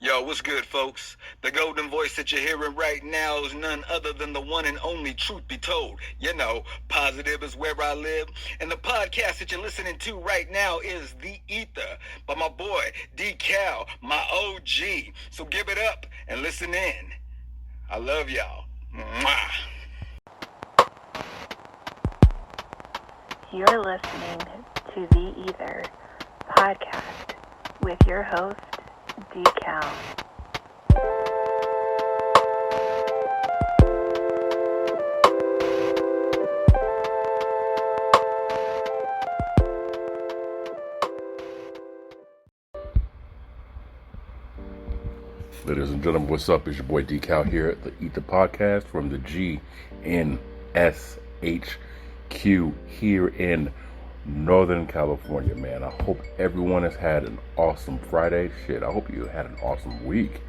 Yo, what's good, folks? The golden voice that you're hearing right now is none other than the one and only Truth Be Told. You know, positive is where I live. And the podcast that you're listening to right now is The E.I.T.H.R by my boy, D.Cal, my OG. So give it up and listen in. I love y'all. Mwah. You're listening to The E.I.T.H.R podcast with your host, D.Cal. Ladies and gentlemen, what's up? It's your boy D.Cal here at the E.I.T.H.R podcast from the GNSHQ here in Northern California, man. I hope everyone has had an awesome Friday. Shit, I hope you had an awesome week.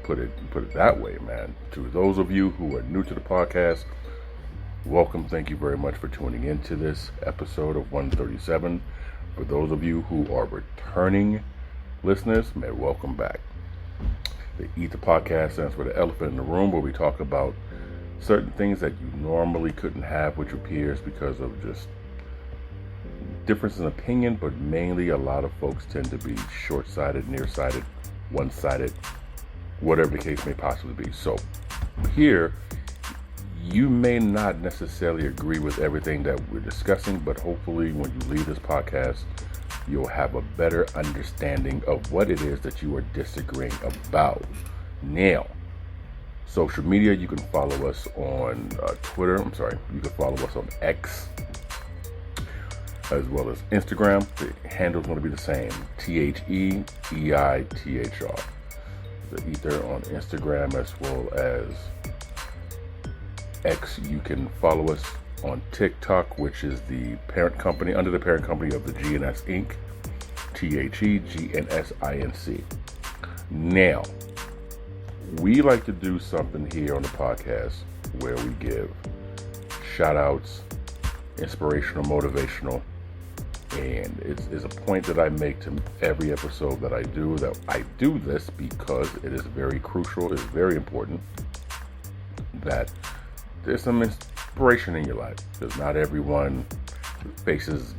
Put it that way, man. To those of you who are new to the podcast, welcome. Thank you very much for tuning into this episode of 137. For those of you who are returning listeners, man, welcome back. The E.I.T.H.R podcast stands for the elephant in the room, where we talk about certain things that you normally couldn't have with your peers because of just difference in opinion, but mainly a lot of folks tend to be short-sighted, nearsighted, one-sided, whatever the case may possibly be. So here, you may not necessarily agree with everything that we're discussing, but hopefully when you leave this podcast, you'll have a better understanding of what it is that you are disagreeing about. Now, social media, you can follow us on Twitter. You can follow us on X, as well as Instagram. The handle's going to be the same, E.I.T.H.R. The E.I.T.H.R on Instagram as well as X. You can follow us on TikTok, which is the parent company, under the parent company of the GNS Inc. THEGNSINC. Now, we like to do something here on the podcast where we give shout outs, inspirational, motivational, and it's a point that I make to every episode that I do this because it is very crucial, it's very important that there's some inspiration in your life, because not everyone faces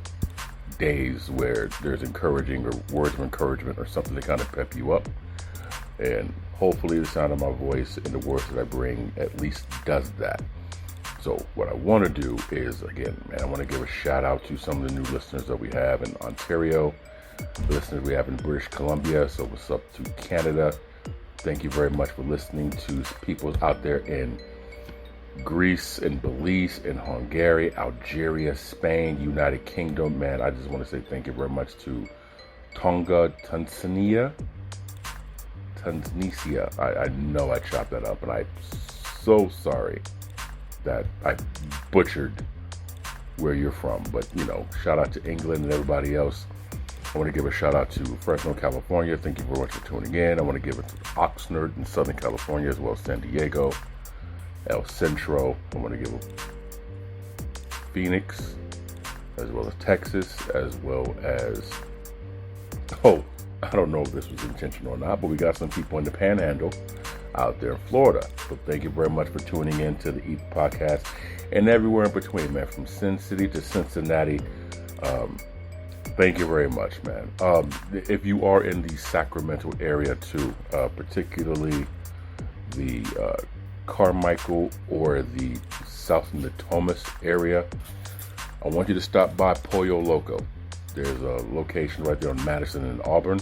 days where there's encouraging or words of encouragement or something to kind of pep you up. And hopefully the sound of my voice and the words that I bring at least does that. So what I want to do is, again, man, I want to give a shout out to some of the new listeners that we have in Ontario, the listeners we have in British Columbia. So what's up to Canada? Thank you very much for listening to people out there in Greece and Belize and Hungary, Algeria, Spain, United Kingdom. Man, I just want to say thank you very much to Tonga, Tanzania. I know I chopped that up, and I'm so sorry that I butchered where you're from. But, you know, shout out to England and everybody else. I want to give a shout out to Fresno, California. Thank you very much for tuning in. I want to give it to Oxnard in Southern California, as well as San Diego, El Centro. I want to give Phoenix, as well as Texas, as well as, I don't know if this was intentional or not, but we got some people in the Panhandle out there in Florida. So thank you very much for tuning in to the E.I.T.H.R podcast and everywhere in between, man, from Sin City to Cincinnati. Thank you very much, man. If you are in the Sacramento area too, particularly the Carmichael or the South Natomas area, I want you to stop by Pollo Loco. There's a location right there on Madison and Auburn,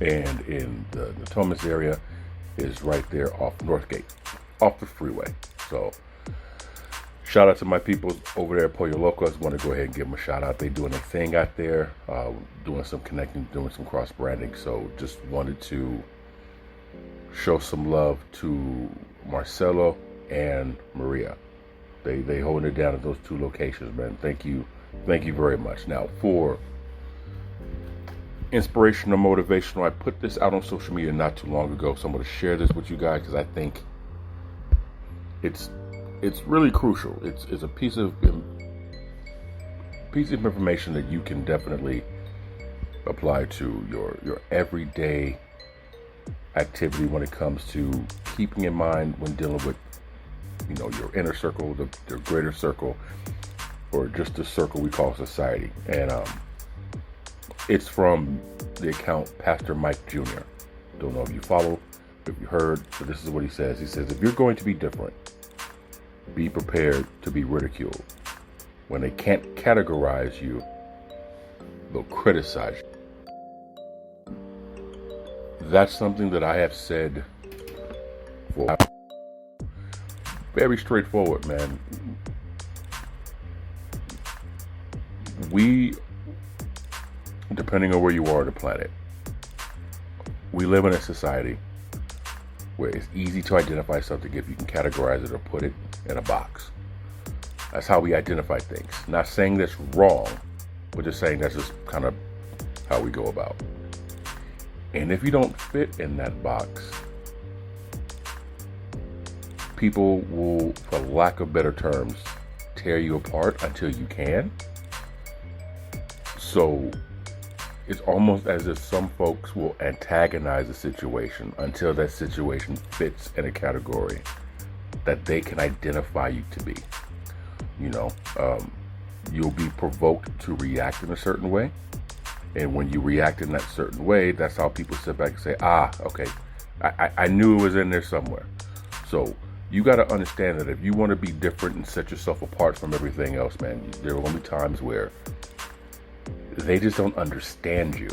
and in the Natomas area is right there off Northgate, off the freeway. So shout out to my people over there at Pollo Loco. I just want to go ahead and give them a shout out. They're doing their thing out there, doing some connecting, doing some cross branding. So just wanted to show some love to Marcelo and Maria. They holding it down at those two locations, man. Thank you very much. Now, for inspirational, motivational, I put this out on social media not too long ago, so I'm going to share this with you guys because I think it's really crucial. It's a piece of information that you can definitely apply to your everyday activity when it comes to keeping in mind when dealing with, your inner circle, the greater circle, or just the circle we call society. And it's from the account Pastor Mike Jr. Don't know if you follow, if you heard, but this is what he says. He says, if you're going to be different, be prepared to be ridiculed. When they can't categorize you, they'll criticize you. That's something that I have said for very straightforward, man. We, depending on where you are on the planet, we live in a society where it's easy to identify something if you can categorize it or put it in a box. That's how we identify things. Not saying that's wrong, but just saying that's just kind of how we go about. And if you don't fit in that box, people will, for lack of better terms, tear you apart until you can. So it's almost as if some folks will antagonize a situation until that situation fits in a category that they can identify you to be. You'll be provoked to react in a certain way. And when you react in that certain way, that's how people sit back and say, okay, I knew it was in there somewhere. So you got to understand that if you want to be different and set yourself apart from everything else, man, there are going to be times where they just don't understand you.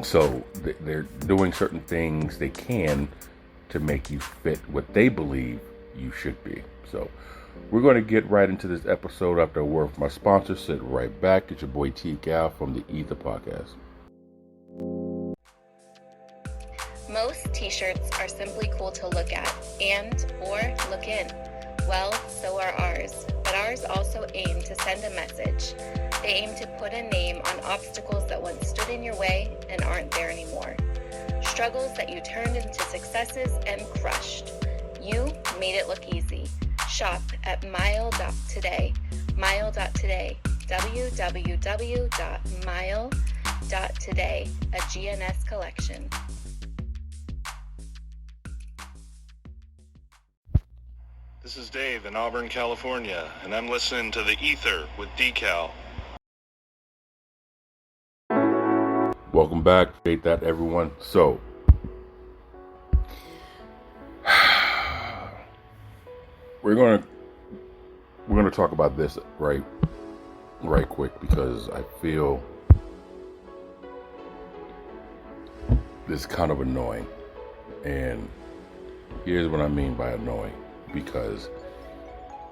So they're doing certain things they can to make you fit what they believe you should be. So we're going to get right into this episode after a word from my sponsor. Sit right back. It's your boy E.I.T.H.R from the E.I.T.H.R podcast. Most t-shirts are simply cool to look at and or look in. Well, so are ours. But ours also aim to send a message. They aim to put a name on obstacles that once stood in your way and aren't there anymore. Struggles that you turned into successes and crushed. You made it look easy. Shop at mile.today. Mile.today. www.mile.today. A GNS collection. This is Dave in Auburn, California, and I'm listening to the E.I.T.H.R with Decal. Welcome back. Appreciate that, everyone. So, we're gonna talk about this right quick because I feel this is kind of annoying, and here's what I mean by annoying. Because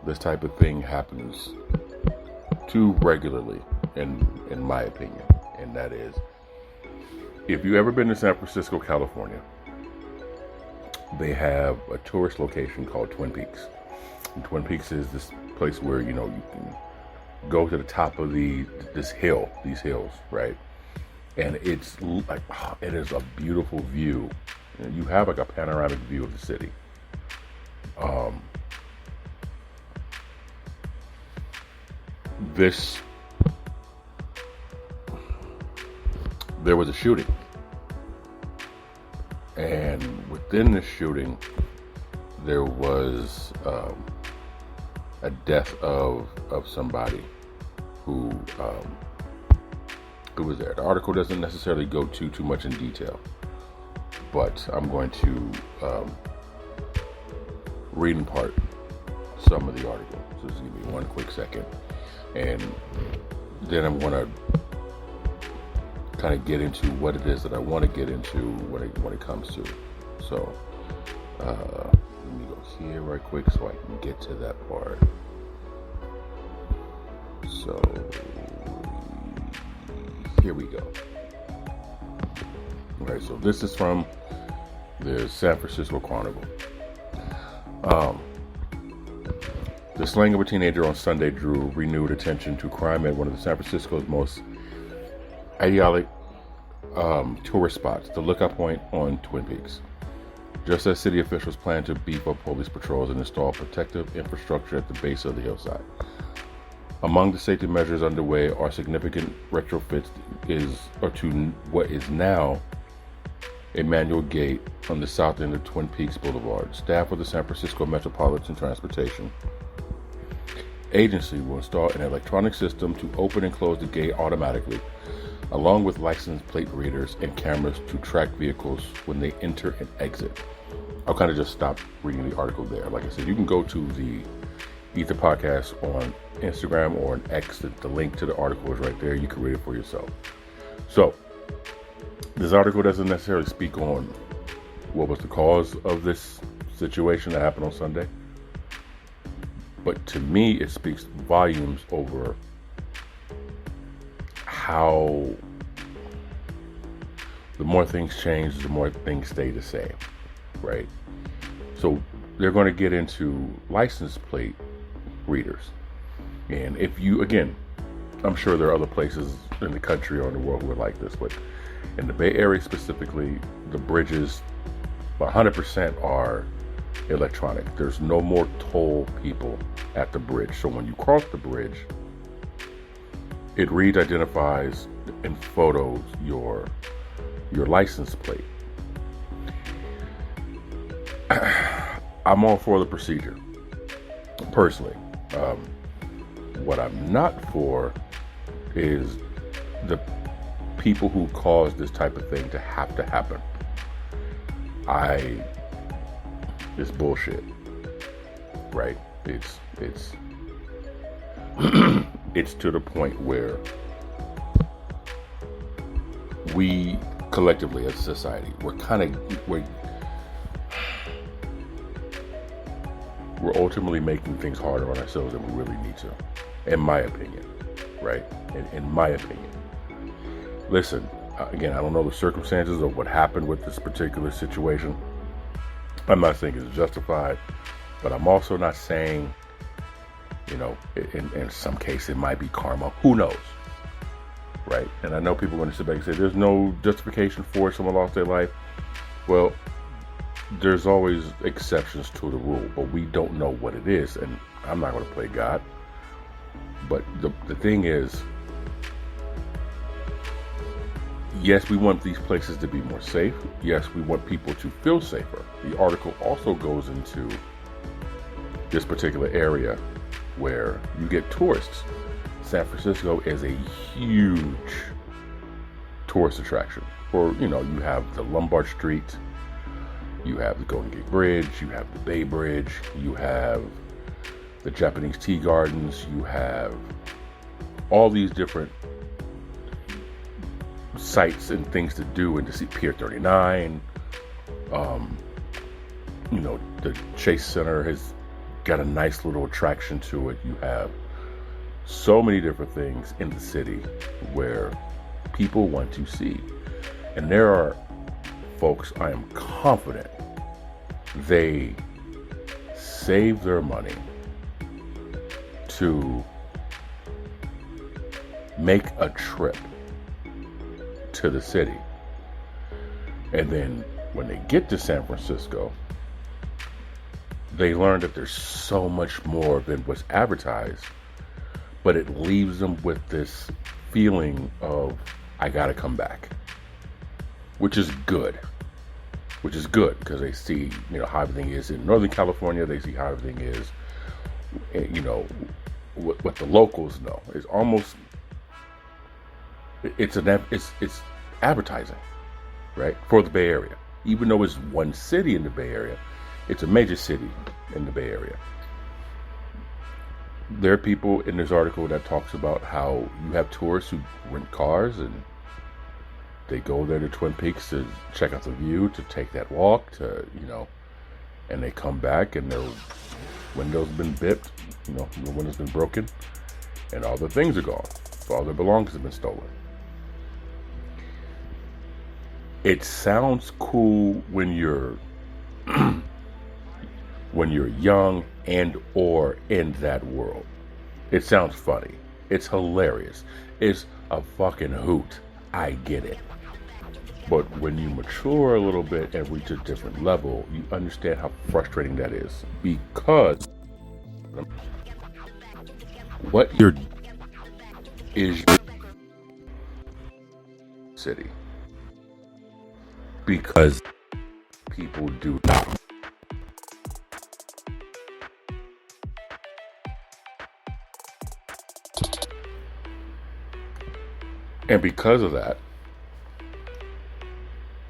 this type of thing happens too regularly, in my opinion, and that is, if you've ever been to San Francisco, California, they have a tourist location called Twin Peaks. And Twin Peaks is this place where you can go to the top of these hills, right? And it's like it is a beautiful view. You have like a panoramic view of the city. There was a shooting, and within the shooting, there was a death of somebody who was there. The article doesn't necessarily go too much in detail, but I'm going to read in part some of the article. So just give me one quick second, and then I'm going to kind of get into what it is that I want to get into when it comes to. So let me go here right quick so I can get to that part. So here we go. All right, so this is from the San Francisco Chronicle. The slaying of a teenager on Sunday drew renewed attention to crime at one of San Francisco's most idyllic tourist spots, the Lookout Point on Twin Peaks. Just as city officials plan to beef up police patrols and install protective infrastructure at the base of the hillside. Among the safety measures underway are significant retrofits to what is now a manual gate on the south end of Twin Peaks Boulevard. Staff of the San Francisco Metropolitan Transportation Agency will install an electronic system to open and close the gate automatically, along with license plate readers and cameras to track vehicles when they enter and exit. I'll kind of just stop reading the article there. Like I said, you can go to the E.I.T.H.R podcast on Instagram or on X. The link to the article is right there. You can read it for yourself. So, this article doesn't necessarily speak on what was the cause of this situation that happened on Sunday. But to me, it speaks volumes over how the more things change, the more things stay the same, right? So they're going to get into license plate readers. And if you, again, I'm sure there are other places in the country or in the world who are like this, but in the Bay Area specifically, the bridges 100% are electronic. There's no more toll people at the bridge. So when you cross the bridge, it reads, identifies, and photos your license plate. I'm all for the procedure, personally. What I'm not for is the people who cause this type of thing to have to happen. It's bullshit, right? It's it's to the point where we collectively as a society, we're ultimately making things harder on ourselves than we really need to, in my opinion, right? In my opinion. Listen, again, I don't know the circumstances of what happened with this particular situation. I'm not saying it's justified, but I'm also not saying, in some case it might be karma. Who knows, right? And I know people are going to sit back and say there's no justification for it. Someone lost their life. Well, there's always exceptions to the rule, but we don't know what it is, and I'm not going to play God. But the thing is, yes, we want these places to be more safe. Yes, we want people to feel safer. The article also goes into this particular area where you get tourists. San Francisco is a huge tourist attraction. You have the Lombard Street, you have the Golden Gate Bridge, you have the Bay Bridge, you have the Japanese tea gardens, you have all these different sites and things to do, and to see Pier 39. The Chase Center has got a nice little attraction to it. You have so many different things in the city where people want to see. And there are folks, I am confident, they save their money to make a trip to the city. And then when they get to San Francisco, they learn that there's so much more than what's advertised, but it leaves them with this feeling of, I gotta come back, which is good because they see, how everything is in Northern California. They see how everything is, what the locals know. It's almost, it's advertising, right, for the Bay Area. Even though it's one city in the Bay Area, it's a major city in the Bay Area. There are people in this article that talks about how you have tourists who rent cars and they go there to Twin Peaks to check out the view, to take that walk, and they come back and their window's been bipped, the window's been broken, and all their things are gone. All their belongings have been stolen. It sounds cool when you're young and or in that world. It sounds funny. It's hilarious. It's a fucking hoot. I get it. But when you mature a little bit and reach a different level, you understand how frustrating that is. Because what you're is your city. because people do not. And because of that,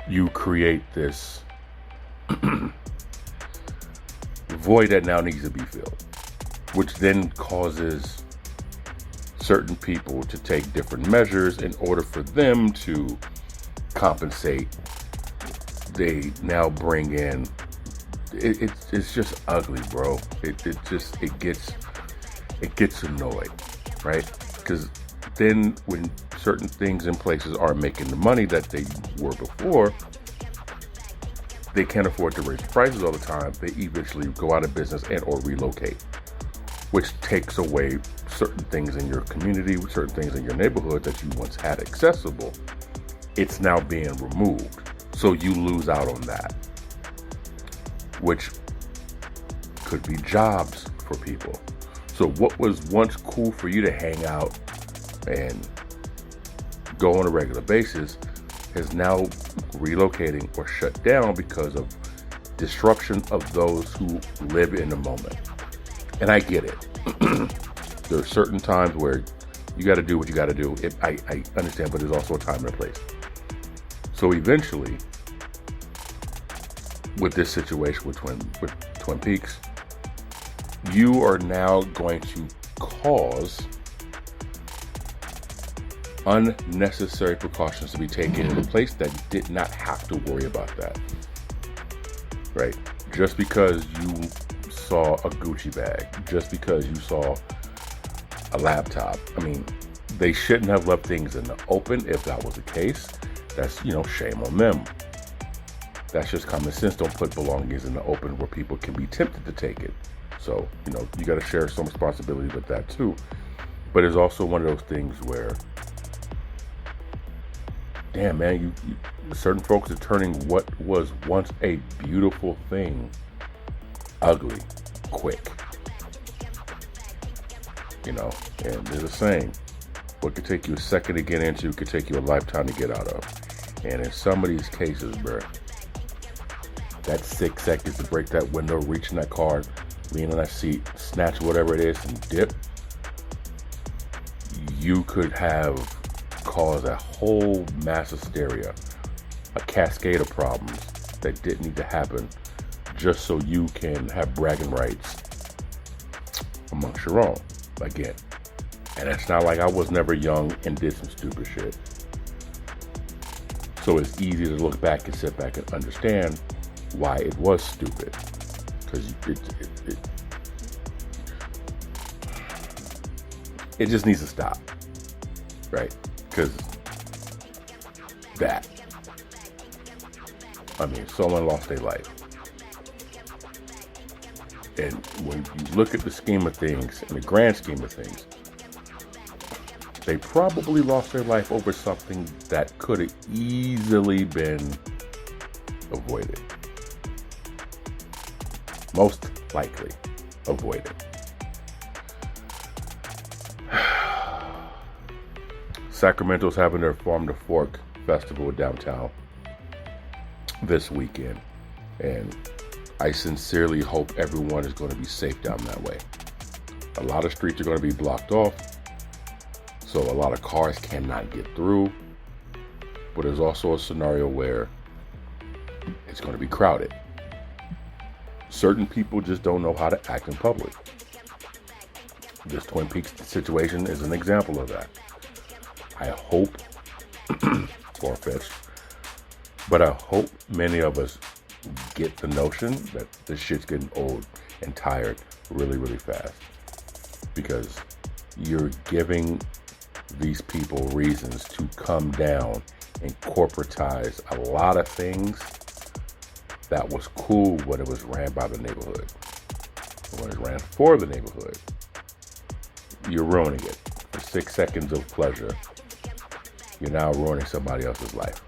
you create this void that now needs to be filled, which then causes certain people to take different measures in order for them to compensate. They now bring in, it's just ugly, bro. It gets annoyed, right? Because then when certain things in places are making the money that they were before, they can't afford to raise prices all the time. They eventually go out of business and or relocate, which takes away certain things in your community, certain things in your neighborhood that you once had accessible. It's now being removed. So you lose out on that, which could be jobs for people. So what was once cool for you to hang out and go on a regular basis is now relocating or shut down because of disruption of those who live in the moment. And I get it. There are certain times where you got to do what you got to do. I understand, but there's also a time and a place. So eventually, with this situation with Twin Peaks, you are now going to cause unnecessary precautions to be taken in a place that did not have to worry about that. Right? Just because you saw a Gucci bag, just because you saw a laptop, I mean, they shouldn't have left things in the open. If that was the case, that's, shame on them. That's just common sense. Don't put belongings in the open where people can be tempted to take it. So, you got to share some responsibility with that too. But it's also one of those things where, damn, man, you certain folks are turning what was once a beautiful thing ugly quick. And there's a saying, what could take you a second to get into could take you a lifetime to get out of. And in some of these cases, bro, that 6 seconds to break that window, reach in that car, lean on that seat, snatch whatever it is and dip, you could have caused a whole mass hysteria, a cascade of problems that didn't need to happen just so you can have bragging rights amongst your own again. And it's not like I was never young and did some stupid shit. So it's easy to look back and sit back and understand why it was stupid. Because it just needs to stop. Right? Because someone lost their life. And when you look at the scheme of things, in the grand scheme of things, they probably lost their life over something that could have easily been avoided. Most likely avoided. Sacramento's having their Farm to Fork festival downtown this weekend. And I sincerely hope everyone is going to be safe down that way. A lot of streets are going to be blocked off, so a lot of cars cannot get through. But there's also a scenario where it's going to be crowded. Certain people just don't know how to act in public. This Twin Peaks situation is an example of that. I hope, far-fetched, but I hope many of us get the notion that this shit's getting old and tired really, really fast. Because you're giving these people reasons to come down and corporatize a lot of things that was cool when it was ran by the neighborhood. When it ran for the neighborhood, you're ruining it. For 6 seconds of pleasure, you're now ruining somebody else's life.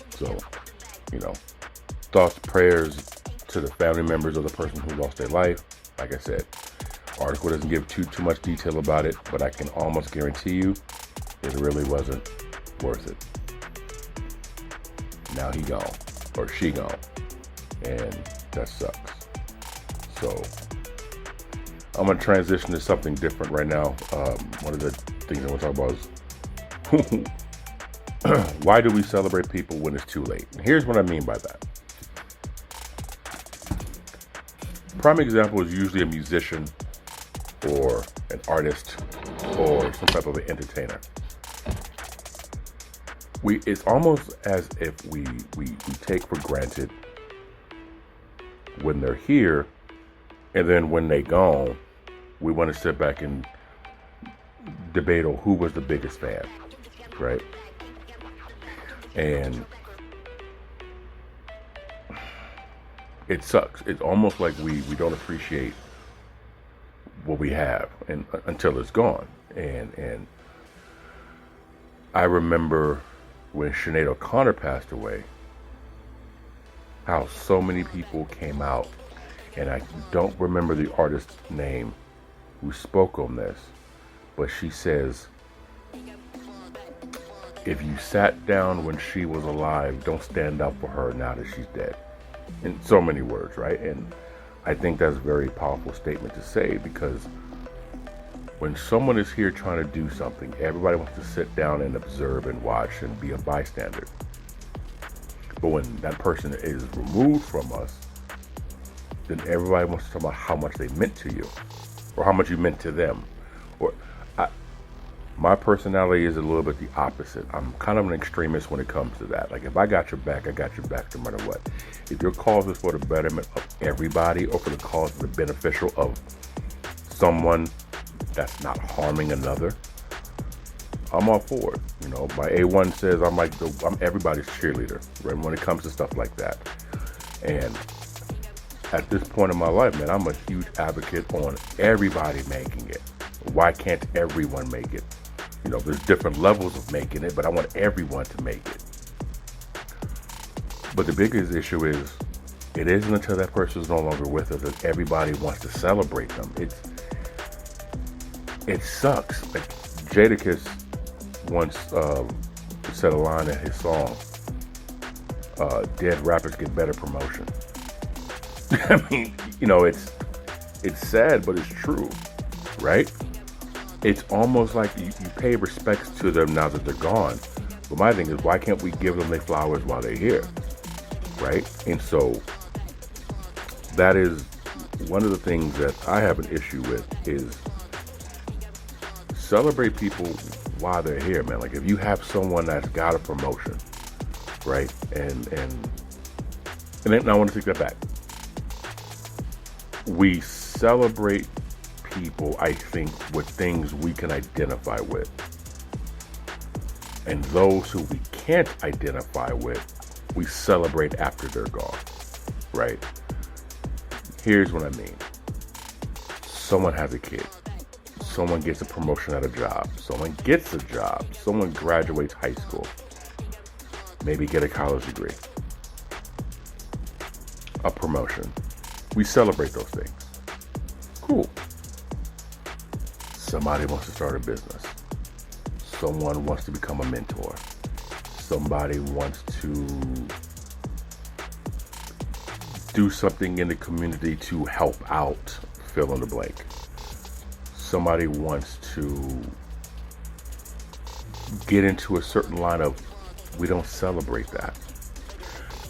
So, thoughts, prayers to the family members of the person who lost their life. Like I said, article doesn't give too much detail about it, but I can almost guarantee you it really wasn't worth it. now he gone or she gone, and that sucks. So I'm gonna transition to something different right now. One of the things I want to talk about is why do we celebrate people when it's too late? And here's what I mean by that. Prime example is usually a musician or an artist or some type of an entertainer. It's almost as if we take for granted when they're here, and then when they gone, we want to sit back and debate on who was the biggest fan, right? And it sucks. It's almost like we don't appreciate what we have and until it's gone. And I remember when Sinead O'Connor passed away, how so many people came out, and I don't remember the artist's name who spoke on this, but she says, if you sat down when she was alive, don't stand up for her now that she's dead. In so many words, right? And I think that's a very powerful statement to say, because when someone is here trying to do something, everybody wants to sit down and observe and watch and be a bystander. But when that person is removed from us, then everybody wants to talk about how much they meant to you, or how much you meant to them. Or my personality is a little bit the opposite. I'm kind of an extremist when it comes to that. Like, if I got your back, I got your back no matter what. If your cause is for the betterment of everybody, or for the cause of the beneficial of someone that's not harming another, I'm all for it. You know, my A1 says I'm everybody's cheerleader, right, when it comes to stuff like that. And at this point in my life, man, I'm a huge advocate on everybody making it. Why can't everyone make it? You know, there's different levels of making it, but I want everyone to make it. But the biggest issue is, it isn't until that person's no longer with us that everybody wants to celebrate them. It sucks. Like, Jadakiss once said a line in his song, dead rappers get better promotion. I mean, you know, it's sad, but it's true, right? It's almost like you pay respects to them now that they're gone. But my thing is, why can't we give them their flowers while they're here, right? And so that is one of the things that I have an issue with, is celebrate people while they're here, man. Like, if you have someone that's got a promotion, right? And then I want to take that back. We celebrate people, I think, with things we can identify with. And those who we can't identify with, we celebrate after they're gone, right? Here's what I mean. Someone has a kid. Someone gets a promotion at a job. Someone gets a job. Someone graduates high school. Maybe get a college degree. A promotion. We celebrate those things. Cool. Somebody wants to start a business. Someone wants to become a mentor. Somebody wants to do something in the community to help out, fill in the blank. Somebody wants to get into a certain line of, we don't celebrate that.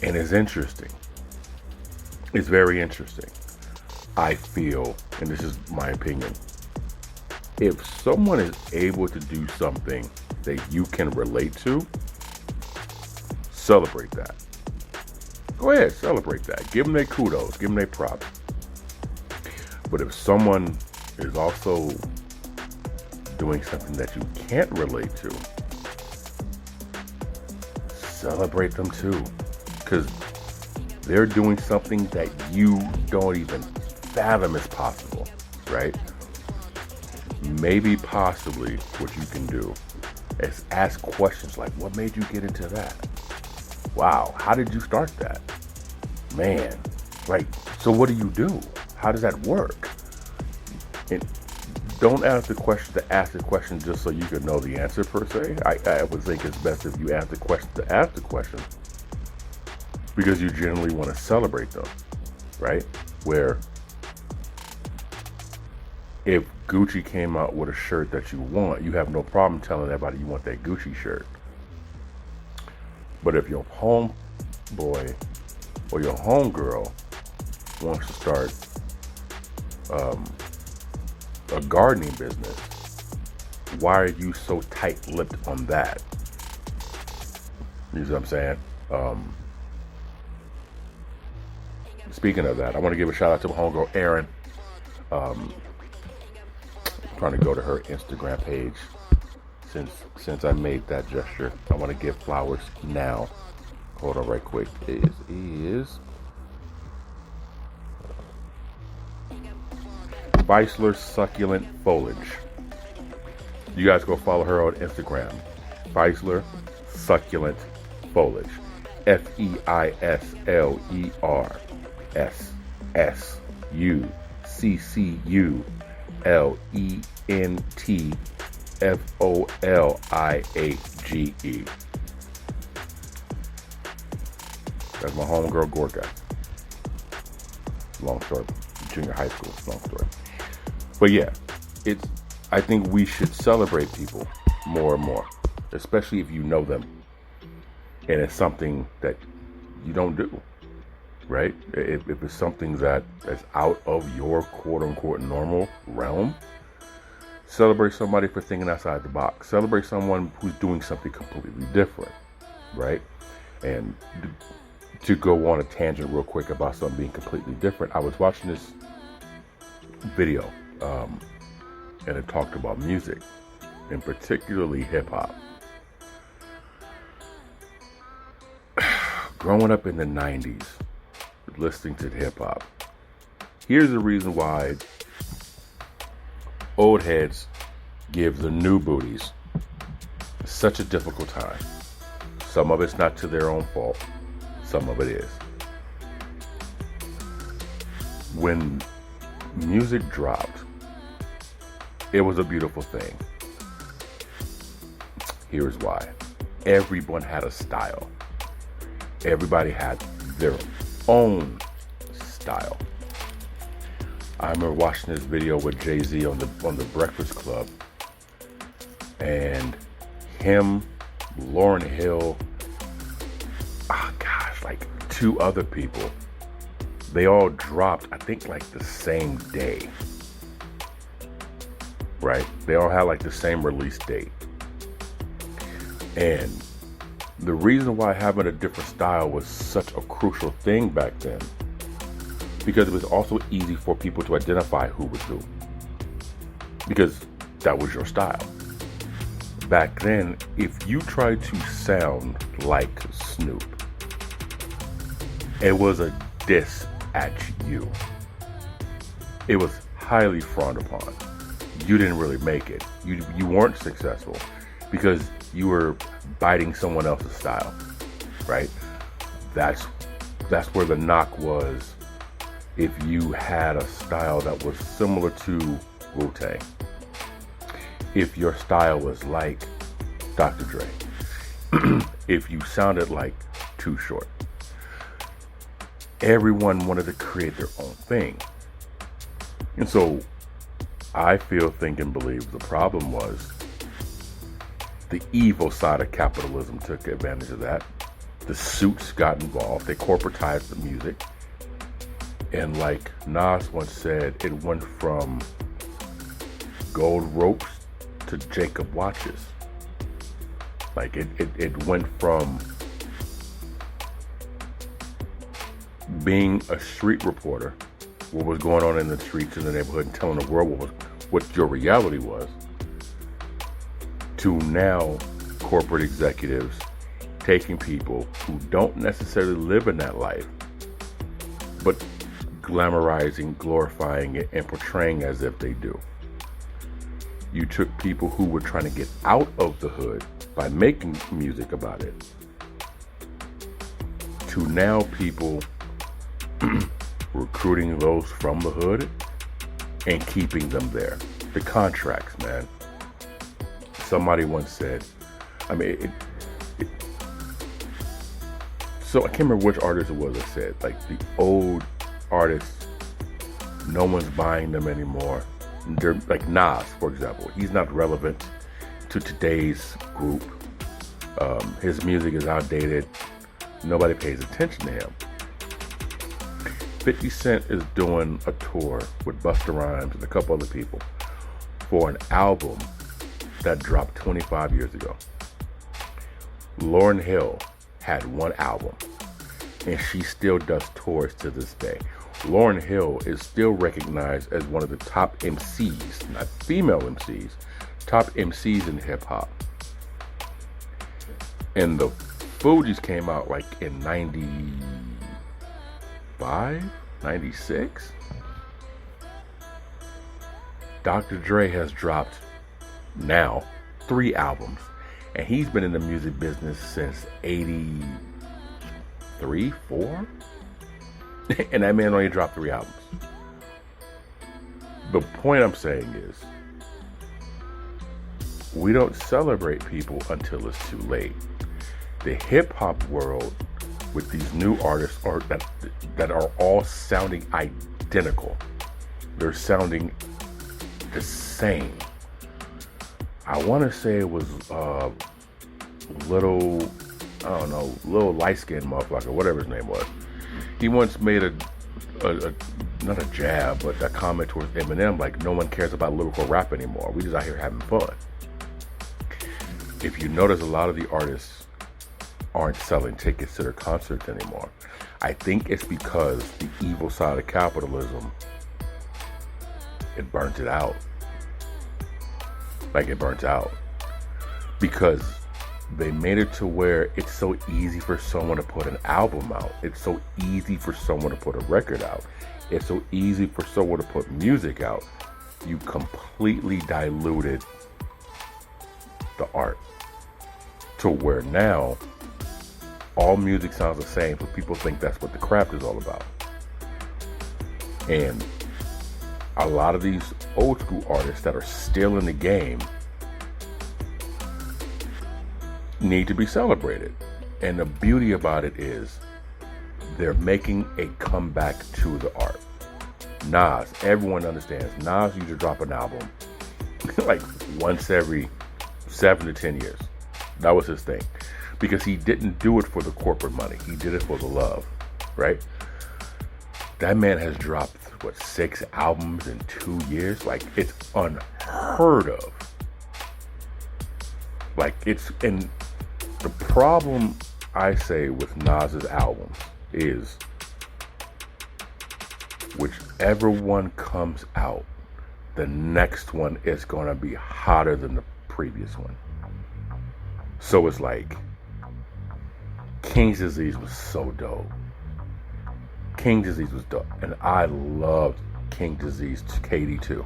And it's interesting. It's very interesting. I feel, and this is my opinion, if someone is able to do something that you can relate to, celebrate that. Go ahead, celebrate that. Give them their kudos, give them their props. But if someone is also doing something that you can't relate to, celebrate them too. Because they're doing something that you don't even fathom is possible, right? Maybe possibly what you can do is ask questions like, what made you get into that? Wow, how did you start that? Man, like, so what do you do? How does that work? And don't ask the question to ask the question just so you can know the answer per se. I would think it's best if you ask the question to ask the question because you generally want to celebrate them, right? Where if Gucci came out with a shirt that you want, you have no problem telling everybody you want that Gucci shirt. But if your homeboy or your homegirl wants to start a gardening business, why are you so tight-lipped on that? You see what I'm saying? Speaking of that, I want to give a shout out to my homegirl Erin. Trying to go to her Instagram page since I made that gesture. I want to give flowers now. Hold on right quick. It is E.I.T.H.R Succulent Foliage. You guys go follow her on Instagram. E.I.T.H.R Succulent Foliage. FEISLER SSUCCULENTFOLIAGE. That's my homegirl Gorga. Long story. Junior high school. Long story. But yeah, I think we should celebrate people more and more, especially if you know them. And it's something that you don't do, right? If it's something that's out of your quote-unquote normal realm, celebrate somebody for thinking outside the box. Celebrate someone who's doing something completely different, right? And to go on a tangent real quick about something being completely different, I was watching this video, and it talked about music, and particularly hip-hop. Growing up in the 90s, listening to hip-hop, here's the reason why old heads give the new booties such a difficult time. Some of it's not to their own fault. Some of it is. When music dropped, it was a beautiful thing. Here's why. Everyone had a style. Everybody had their own style. I remember watching this video with Jay-Z on the Breakfast Club, and him, Lauryn Hill, like 2 other people, they all dropped, I think, like the same day, right? They all had like the same release date. And the reason why having a different style was such a crucial thing back then, because it was also easy for people to identify who was who, because that was your style. Back then, if you tried to sound like Snoop, it was a diss at you. It was highly frowned upon. You didn't really make it. You weren't successful because you were biting someone else's style, right? That's where the knock was. If you had a style that was similar to Wu-Tang, if your style was like Dr. Dre, if you sounded like Too Short, everyone wanted to create their own thing. And so I think and believe the problem was the evil side of capitalism took advantage of that. The suits got involved. They corporatized the music. And like Nas once said, it went from gold ropes to Jacob watches. Like it went from being a street reporter, what was going on in the streets in the neighborhood, and telling the world what your reality was, to now corporate executives taking people who don't necessarily live in that life, but glamorizing, glorifying it, and portraying as if they do. You took people who were trying to get out of the hood by making music about it, to now people recruiting those from the hood and keeping them there. The contracts, man. Somebody once said, So I can't remember which artist it was. I said like the old artists, no one's buying them anymore. They're like Nas, for example. He's not relevant to today's group. His music is outdated. Nobody pays attention to him. 50 Cent is doing a tour with Busta Rhymes and a couple other people for an album that dropped 25 years ago. Lauryn Hill had one album, and she still does tours to this day. Lauryn Hill is still recognized as one of the top MCs, not female MCs, top MCs in hip hop. And the Fugees came out like in 95, 96. Dr. Dre has dropped now 3 albums, and he's been in the music business since 83, 4? And that man only dropped 3 albums. The point I'm saying is, we don't celebrate people until it's too late. The hip-hop world, with these new artists that are all sounding identical. They're sounding the same. I want to say it was little light-skinned motherfucker, whatever his name was. He once made a not a jab, but a comment towards Eminem, like, no one cares about lyrical rap anymore. We just out here having fun. If you notice, a lot of the artists aren't selling tickets to their concerts anymore. I think it's because the evil side of capitalism, it burnt it out. Like, it burnt out. Because they made it to where it's so easy for someone to put an album out. It's so easy for someone to put a record out. It's so easy for someone to put music out. You completely diluted the art to where now all music sounds the same, but people think that's what the craft is all about. And a lot of these old school artists that are still in the game need to be celebrated. And the beauty about it is they're making a comeback to the art. Nas, everyone understands, Nas used to drop an album like once every 7 to 10 years. That was his thing. Because he didn't do it for the corporate money. He did it for the love, right? That man has dropped, 6 albums in 2 years? Like, it's unheard of. Like, and the problem, I say, with Nas's albums is whichever one comes out, the next one is going to be hotter than the previous one. So it's like, King's Disease was so dope. King Disease was dope. And I loved King Disease KD2.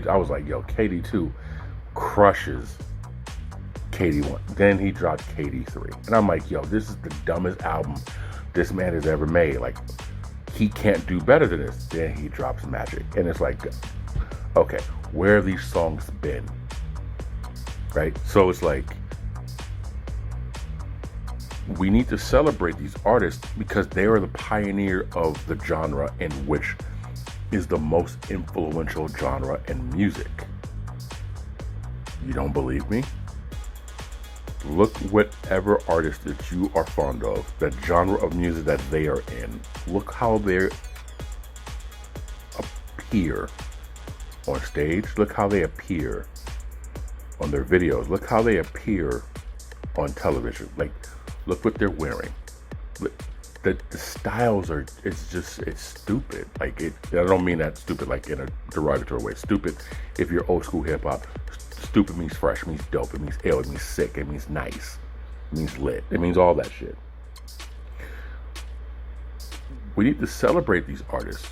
I was like, yo, KD2 crushes KD1. Then he dropped KD3. And I'm like, yo, this is the dumbest album this man has ever made. Like, he can't do better than this. Then he drops Magic. And it's like, okay, where have these songs been? Right? So it's like, we need to celebrate these artists because they are the pioneer of the genre, in which is the most influential genre in music. You don't believe me? Look whatever artist that you are fond of, that genre of music that they are in. Look how they appear on stage. Look how they appear on their videos. Look how they appear on television. Like, look what they're wearing. The styles are, it's stupid. Like, I don't mean that stupid like in a derogatory way. Stupid, if you're old school hip hop, stupid means fresh, means dope, it means ill, it means sick, it means nice, it means lit, it means all that shit. We need to celebrate these artists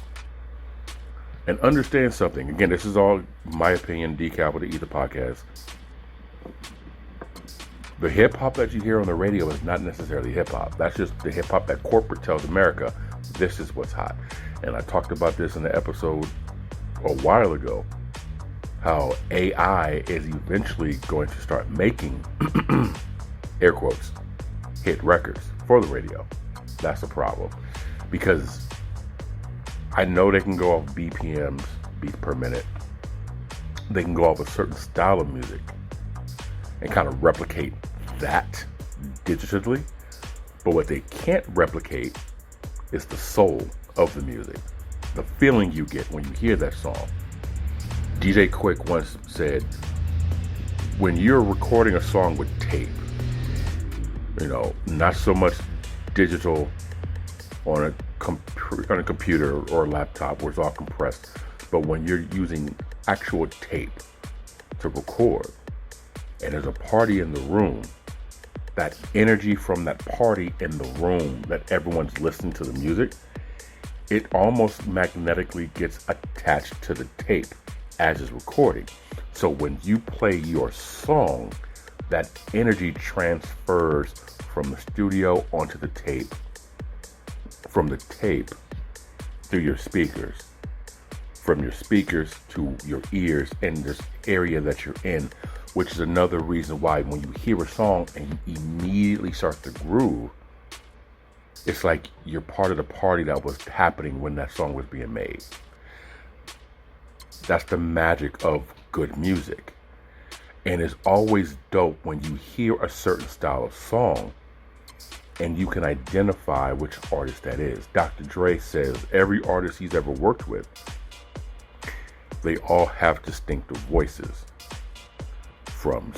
and understand something. Again, this is all my opinion, Decapital E.I.T.H.R podcast. The hip-hop that you hear on the radio is not necessarily hip-hop. That's just the hip-hop that corporate tells America, this is what's hot. And I talked about this in the episode a while ago, how AI is eventually going to start making, air quotes, hit records for the radio. That's the problem. Because I know they can go off BPMs, beats per minute. They can go off a certain style of music and kind of replicate that digitally. But what they can't replicate is the soul of the music, the feeling you get when you hear that song. DJ Quick once said, when you're recording a song with tape, not so much digital on a computer or a laptop where it's all compressed, but when you're using actual tape to record and there's a party in the room, that energy from that party in the room that everyone's listening to the music, it almost magnetically gets attached to the tape as it's recording. So when you play your song, that energy transfers from the studio onto the tape, from the tape through your speakers, from your speakers to your ears in this area that you're in, which is another reason why when you hear a song and you immediately start to groove, it's like you're part of the party that was happening when that song was being made. That's the magic of good music. And it's always dope when you hear a certain style of song and you can identify which artist that is. Dr. Dre says every artist he's ever worked with, they all have distinctive voices. From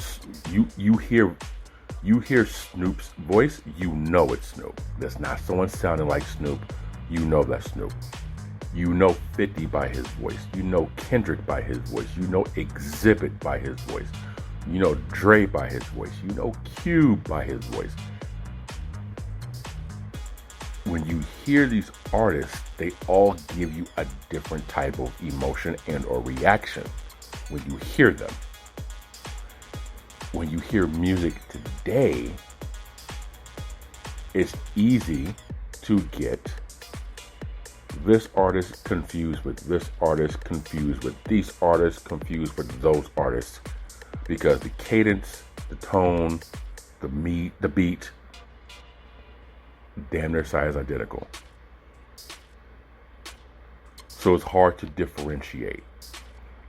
you hear Snoop's voice, you know it's Snoop. There's not someone sounding like Snoop, you know that's Snoop. You know 50 by his voice. You know Kendrick by his voice. You know Exhibit by his voice. You know Dre by his voice. You know Cube by his voice. When you hear these artists, they all give you a different type of emotion and or reaction when you hear them. When you hear music today, it's easy to get this artist confused with this artist, confused with these artists, confused with those artists, because the cadence, the tone, the beat, damn near size identical. So it's hard to differentiate.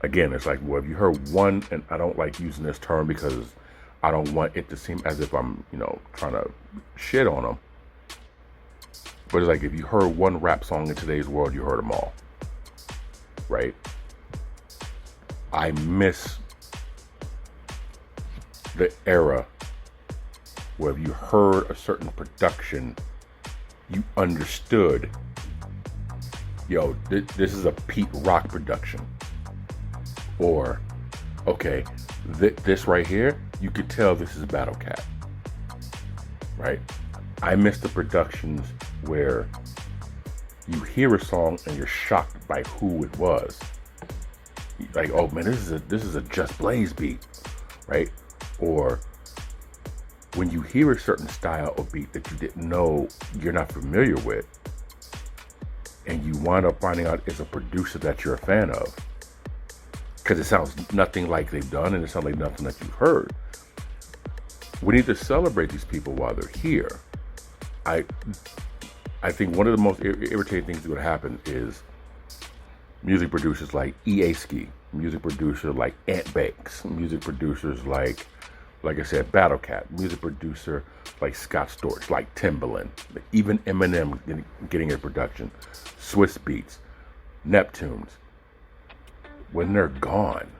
Again, it's like, well, if you heard one, and I don't like using this term because I don't want it to seem as if I'm, trying to shit on them. But it's like, if you heard one rap song in today's world, you heard them all. Right? I miss the era where if you heard a certain production, you understood, this is a Pete Rock production. Or, okay, this right here, you could tell this is Battle Cat, right? I miss the productions where you hear a song and you're shocked by who it was. Like, oh man, this is a Just Blaze beat, right? Or when you hear a certain style of beat that you didn't know, you're not familiar with, and you wind up finding out it's a producer that you're a fan of. Because it sounds nothing like they've done, and it sounds like nothing that you've heard. We need to celebrate these people while they're here. I think one of the most irritating things that would happen is music producers like E.I.T.H.R, music producers like Ant Banks, music producers like I said, Battle Cat, music producer like Scott Storch, like Timbaland, even Eminem getting a production, Swiss Beats, Neptunes. When they're gone,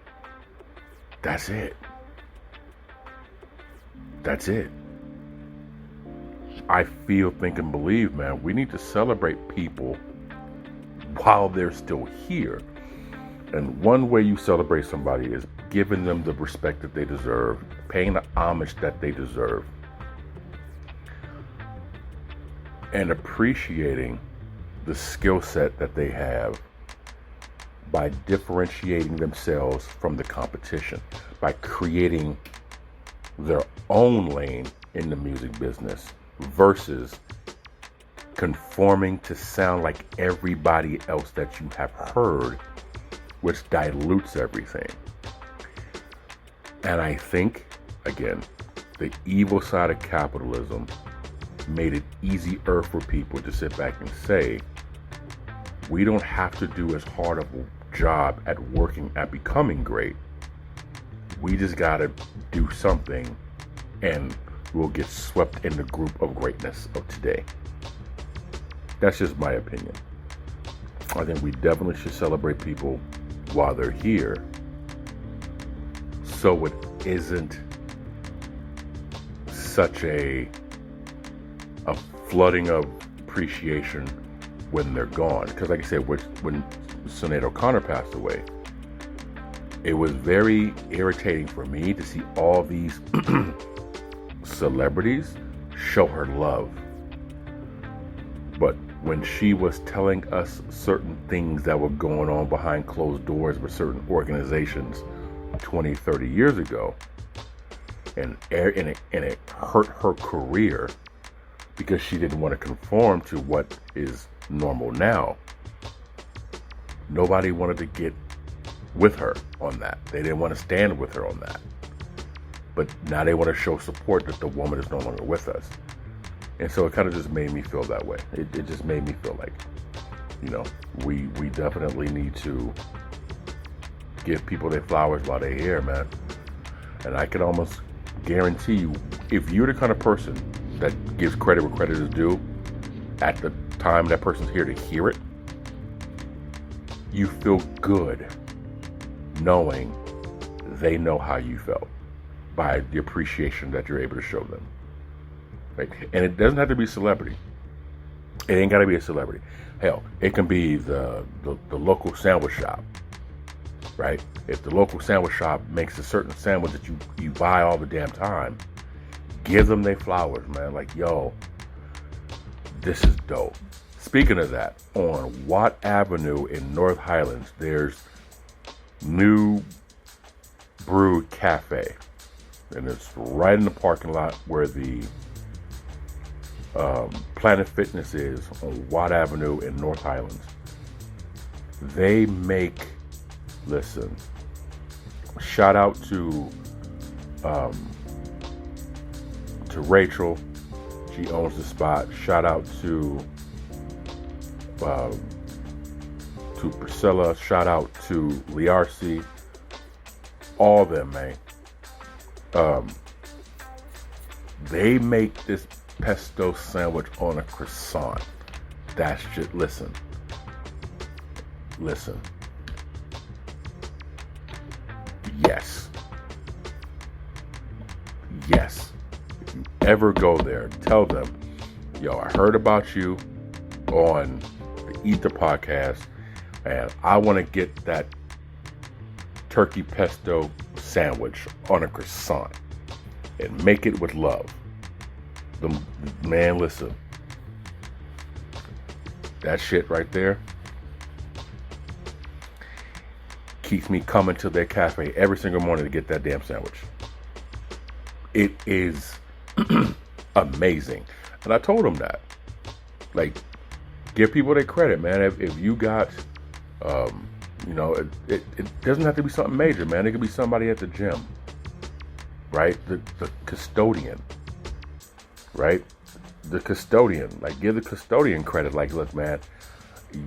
that's it. That's it. I feel, think, and believe, man, we need to celebrate people while they're still here. And one way you celebrate somebody is giving them the respect that they deserve, paying the homage that they deserve, and appreciating the skill set that they have by differentiating themselves from the competition, by creating their own lane in the music business versus conforming to sound like everybody else that you have heard, which dilutes everything. And I think, again, the evil side of capitalism made it easier for people to sit back and say, we don't have to do as hard of a job at working at becoming great. We just gotta do something and we'll get swept in the group of greatness of today. That's just my opinion. I think we definitely should celebrate people while they're here, so it isn't such a flooding of appreciation when they're gone. Because like I said, when Sinead O'Connor passed away, it was very irritating for me to see all these celebrities show her love. But when she was telling us certain things that were going on behind closed doors with certain organizations 20, 30 years ago, and it hurt her career because she didn't want to conform to what is normal now. Nobody wanted to get with her on that. They didn't want to stand with her on that. But now they want to show support that the woman is no longer with us. And so it kind of just made me feel that way. It just made me feel like, we definitely need to give people their flowers while they're here, man. And I can almost guarantee you, if you're the kind of person that gives credit where credit is due, at the time that person's here to hear it, you feel good knowing they know how you felt by the appreciation that you're able to show them. Right? And it doesn't have to be celebrity. It ain't got to be a celebrity. Hell, it can be the local sandwich shop, right? If the local sandwich shop makes a certain sandwich that you buy all the damn time, give them their flowers, man. Like, yo, this is dope. Speaking of that, on Watt Avenue in North Highlands, there's New Brew Cafe. And it's right in the parking lot where the Planet Fitness is on Watt Avenue in North Highlands. They make, listen, shout out to Rachel. She owns the spot. Shout out to Priscilla. Shout out to Liarcy. All of them, man. They make this pesto sandwich on a croissant. That's just, listen. Yes. If you ever go there, tell them, yo, I heard about you on the E.I.T.H.R podcast, and I want to get that turkey pesto sandwich on a croissant and make it with love. Man, listen, that shit right there keeps me coming to their cafe every single morning to get that damn sandwich. It is amazing. And I told them that, like, give people their credit, man. If you got it doesn't have to be something major, man. It could be somebody at the gym, right? The custodian, right? The custodian, like, give the custodian credit. Like, look, man,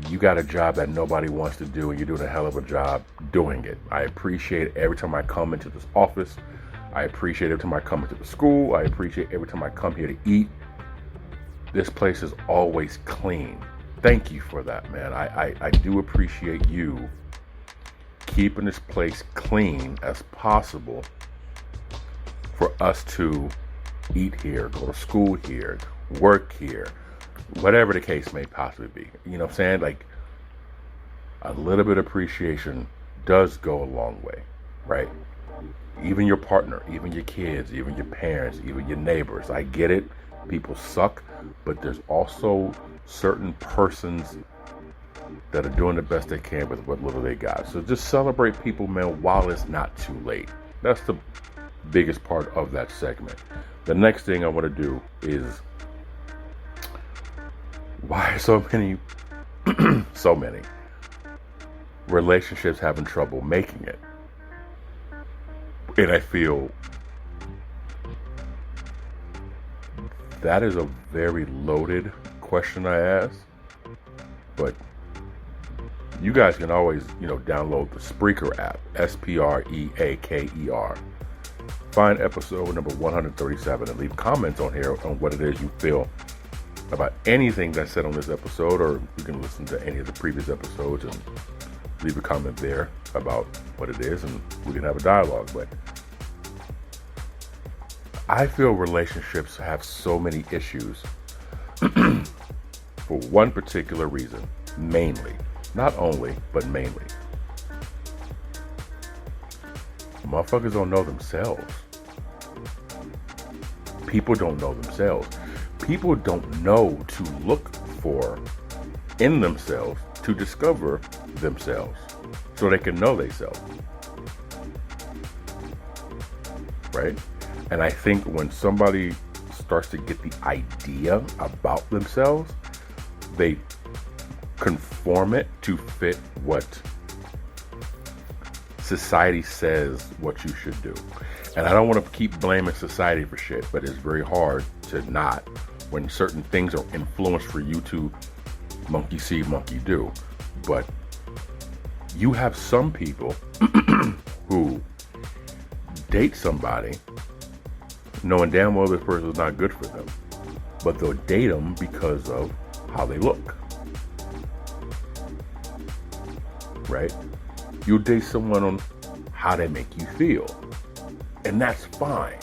you got a job that nobody wants to do, and you're doing a hell of a job doing it. I appreciate it every time I come into this office. I appreciate it every time I come into the school. I appreciate every time I come here to eat. This place is always clean. Thank you for that, man. I do appreciate you keeping this place clean as possible for us to eat here, go to school here, work here, whatever the case may possibly be. You know what I'm saying? Like, a little bit of appreciation does go a long way, right? Even your partner, even your kids, even your parents, even your neighbors. I get it. People suck, but there's also certain persons that are doing the best they can with what little they got. So just celebrate people, man, while it's not too late. That's the biggest part of that segment. The next thing I want to do is, why are so many relationships having trouble making it? And I feel that is a very loaded question I asked, but you guys can always, download the Spreaker app, SPREAKER. Find episode number 137 and leave comments on here on what it is you feel about anything that's said on this episode, or you can listen to any of the previous episodes and leave a comment there about what it is, and we can have a dialogue. But I feel relationships have so many issues for one particular reason, mainly. Not only, but mainly. Motherfuckers don't know themselves. People don't know themselves. People don't know to look for in themselves to discover themselves so they can know themselves. Right? And I think when somebody starts to get the idea about themselves, they conform it to fit what society says what you should do. And I don't want to keep blaming society for shit, but it's very hard to not when certain things are influenced for you to monkey see, monkey do. But you have some people who date somebody knowing damn well this person is not good for them, but they'll date them because of how they look. Right? You'll date someone on how they make you feel, and that's fine.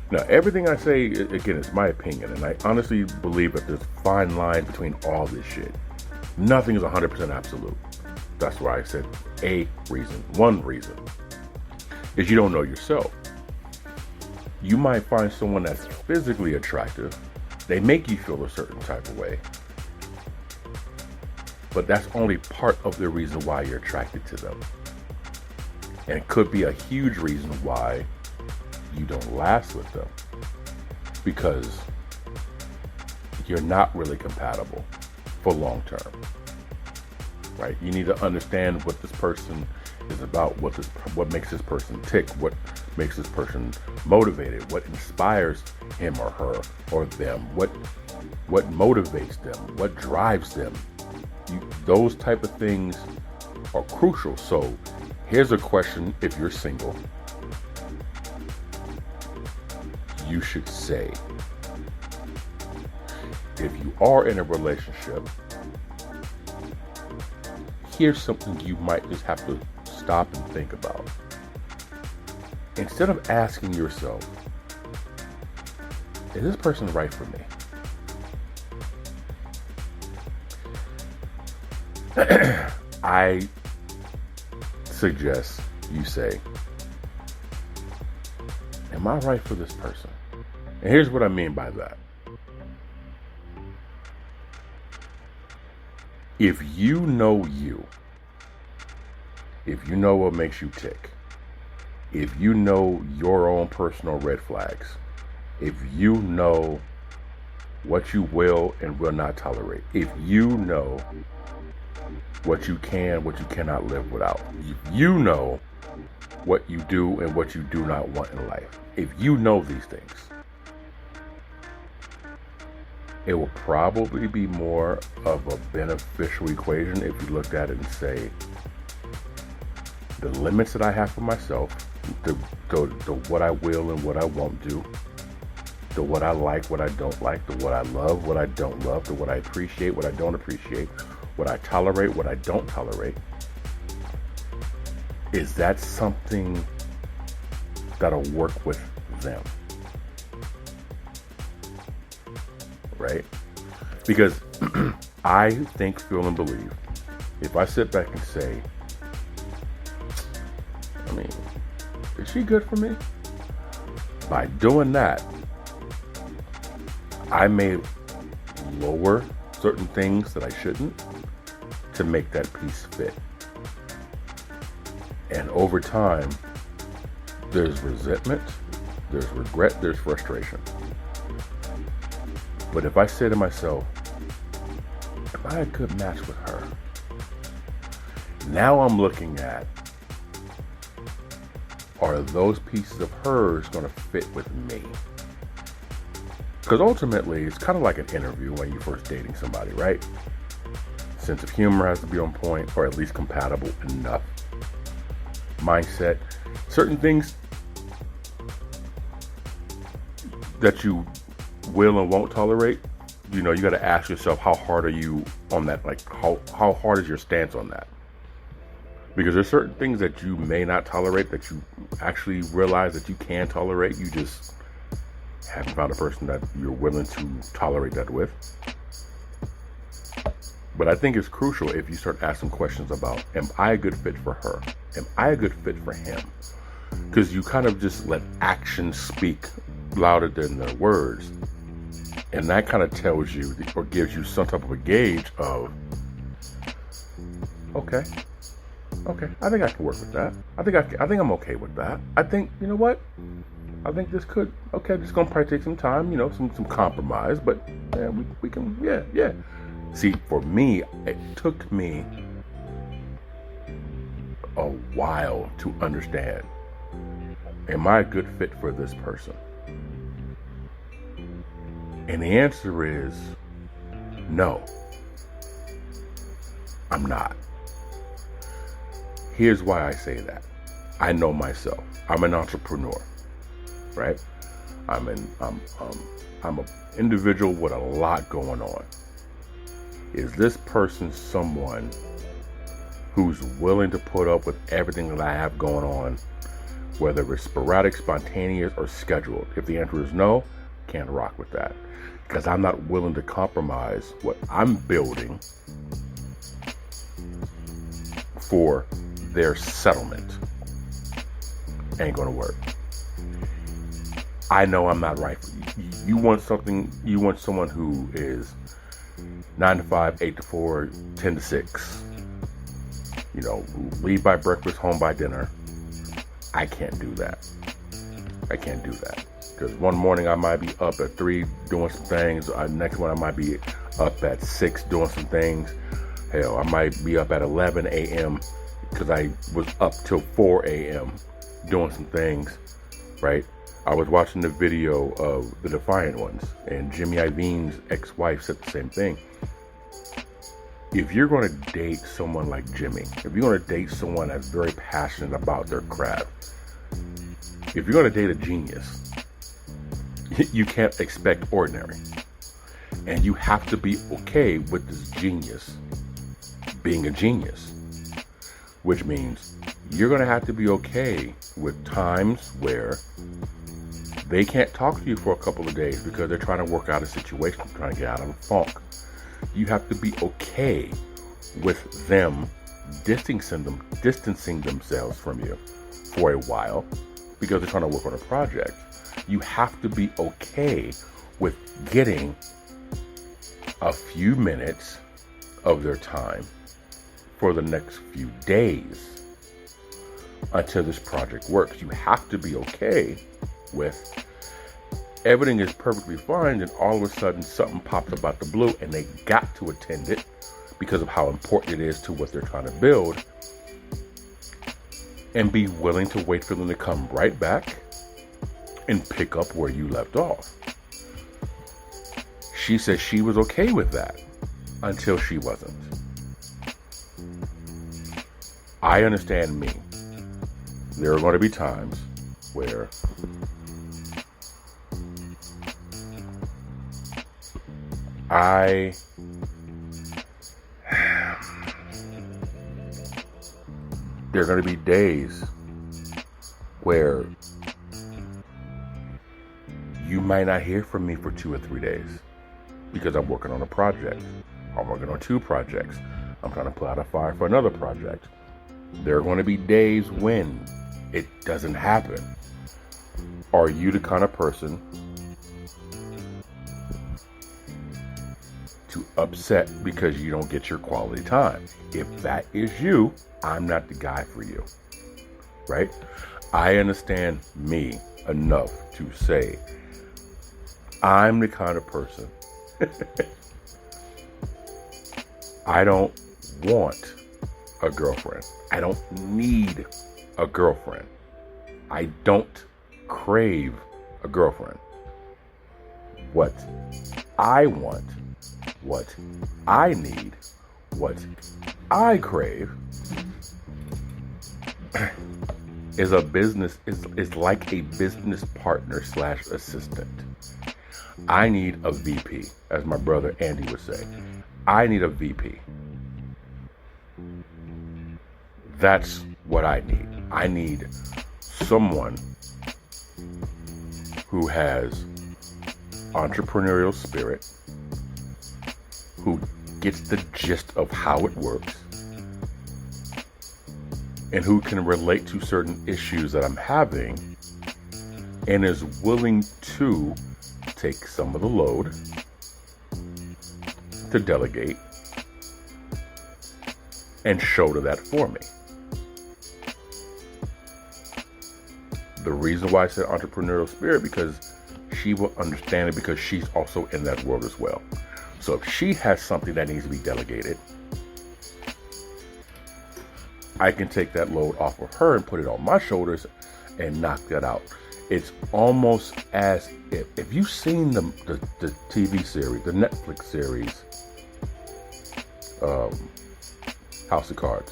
Now, everything I say, again, is my opinion, and I honestly believe that there's a fine line between all this shit. Nothing is 100% absolute. That's why I said one reason, is you don't know yourself. You might find someone that's physically attractive. They make you feel a certain type of way. But that's only part of the reason why you're attracted to them. And it could be a huge reason why you don't last with them. Because you're not really compatible for long term. Right? You need to understand what this person is about, what makes this person tick, what makes this person motivated, what inspires him or her or them, what motivates them, what drives them. Those type of things are crucial. So here's a question: if you're single, you should say. If you are in a relationship, here's something you might just have to stop and think about. Instead of asking yourself, is this person right for me? I suggest you say, am I right for this person? And here's what I mean by that. If you know what makes you tick, if you know your own personal red flags, if you know what you will and will not tolerate, if you know what you can, what you cannot live without, if you know what you do and what you do not want in life, if you know these things, it will probably be more of a beneficial equation if you looked at it and say, the limits that I have for myself, the what I will and what I won't do, the what I like, what I don't like, the what I love, what I don't love, the what I appreciate, what I don't appreciate, what I tolerate, what I don't tolerate. Is that something that'll work with them? Right? Because I think, feel, and believe, if I sit back and say, is she good for me? By doing that, I may lower certain things that I shouldn't to make that piece fit. And over time, there's resentment, there's regret, there's frustration. But if I say to myself, am I a good match with her? Now I'm looking at, are those pieces of hers going to fit with me? Because ultimately, it's kind of like an interview when you're first dating somebody, right? Sense of humor has to be on point, or at least compatible enough. Mindset, certain things that you will and won't tolerate, you know, you got to ask yourself, how hard are you on that? Like, how hard is your stance on that? Because there's certain things that you may not tolerate that you actually realize that you can tolerate. You just haven't found a person that you're willing to tolerate that with. But I think it's crucial if you start asking questions about, am I a good fit for her? Am I a good fit for him? Because you kind of just let actions speak louder than the words. And that kind of tells you or gives you some type of a gauge of, okay, I think I can work with that. I think I'm okay with that. I think, you know what? I think this could, okay, this is going to probably take some time, you know, some compromise, but yeah, we can, yeah. See, for me, it took me a while to understand, am I a good fit for this person? And the answer is no, I'm not. Here's why I say that. I know myself. I'm an entrepreneur, right? I'm an individual with a lot going on. Is this person someone who's willing to put up with everything that I have going on, whether it's sporadic, spontaneous, or scheduled? If the answer is no, can't rock with that. Because I'm not willing to compromise what I'm building for their settlement. Ain't gonna work. I know I'm not right for you. You want someone who is 9 to 5, 8 to 4, 10 to 6. You know, leave by breakfast, home by dinner. I can't do that. Because one morning I might be up at 3 doing some things. Next one I might be up at 6 doing some things. Hell, I might be up at 11 a.m. because I was up till 4 a.m. doing some things, right? I was watching the video of the Defiant Ones, and Jimmy Iovine's ex-wife said the same thing. If you're going to date someone like Jimmy, if you're going to date someone that's very passionate about their craft, if you're going to date a genius, you can't expect ordinary. And you have to be okay with this genius being a genius, which means you're going to have to be okay with times where they can't talk to you for a couple of days because they're trying to work out a situation, trying to get out of a funk. You have to be okay with them distancing themselves from you for a while because they're trying to work on a project. You have to be okay with getting a few minutes of their time for the next few days until this project works. You have to be okay with everything is perfectly fine, and all of a sudden something pops up out the blue and they got to attend it because of how important it is to what they're trying to build, and be willing to wait for them to come right back and pick up where you left off. She said she was okay with that until she wasn't. I understand me. There are going to be times where there are going to be days where you might not hear from me for 2 or 3 days because I'm working on a project. I'm working on 2 projects. I'm trying to put out a fire for another project. There are going to be days when it doesn't happen. Are you the kind of person to upset because you don't get your quality time? If that is you, I'm not the guy for you, right? I understand me enough to say I'm the kind of person I don't want a girlfriend. I don't need a girlfriend. I don't crave a girlfriend. what I want, what I need, what I crave, is like a business partner / assistant. I need a VP, as my brother Andy would say. I need a VP. That's what I need. I need someone who has entrepreneurial spirit, who gets the gist of how it works, and who can relate to certain issues that I'm having and is willing to take some of the load, to delegate, and shoulder that for me. The reason why I said entrepreneurial spirit, because she will understand it, because she's also in that world as well. So if she has something that needs to be delegated, I can take that load off of her and put it on my shoulders and knock that out. It's almost as if you've seen the TV series, the Netflix series, House of Cards,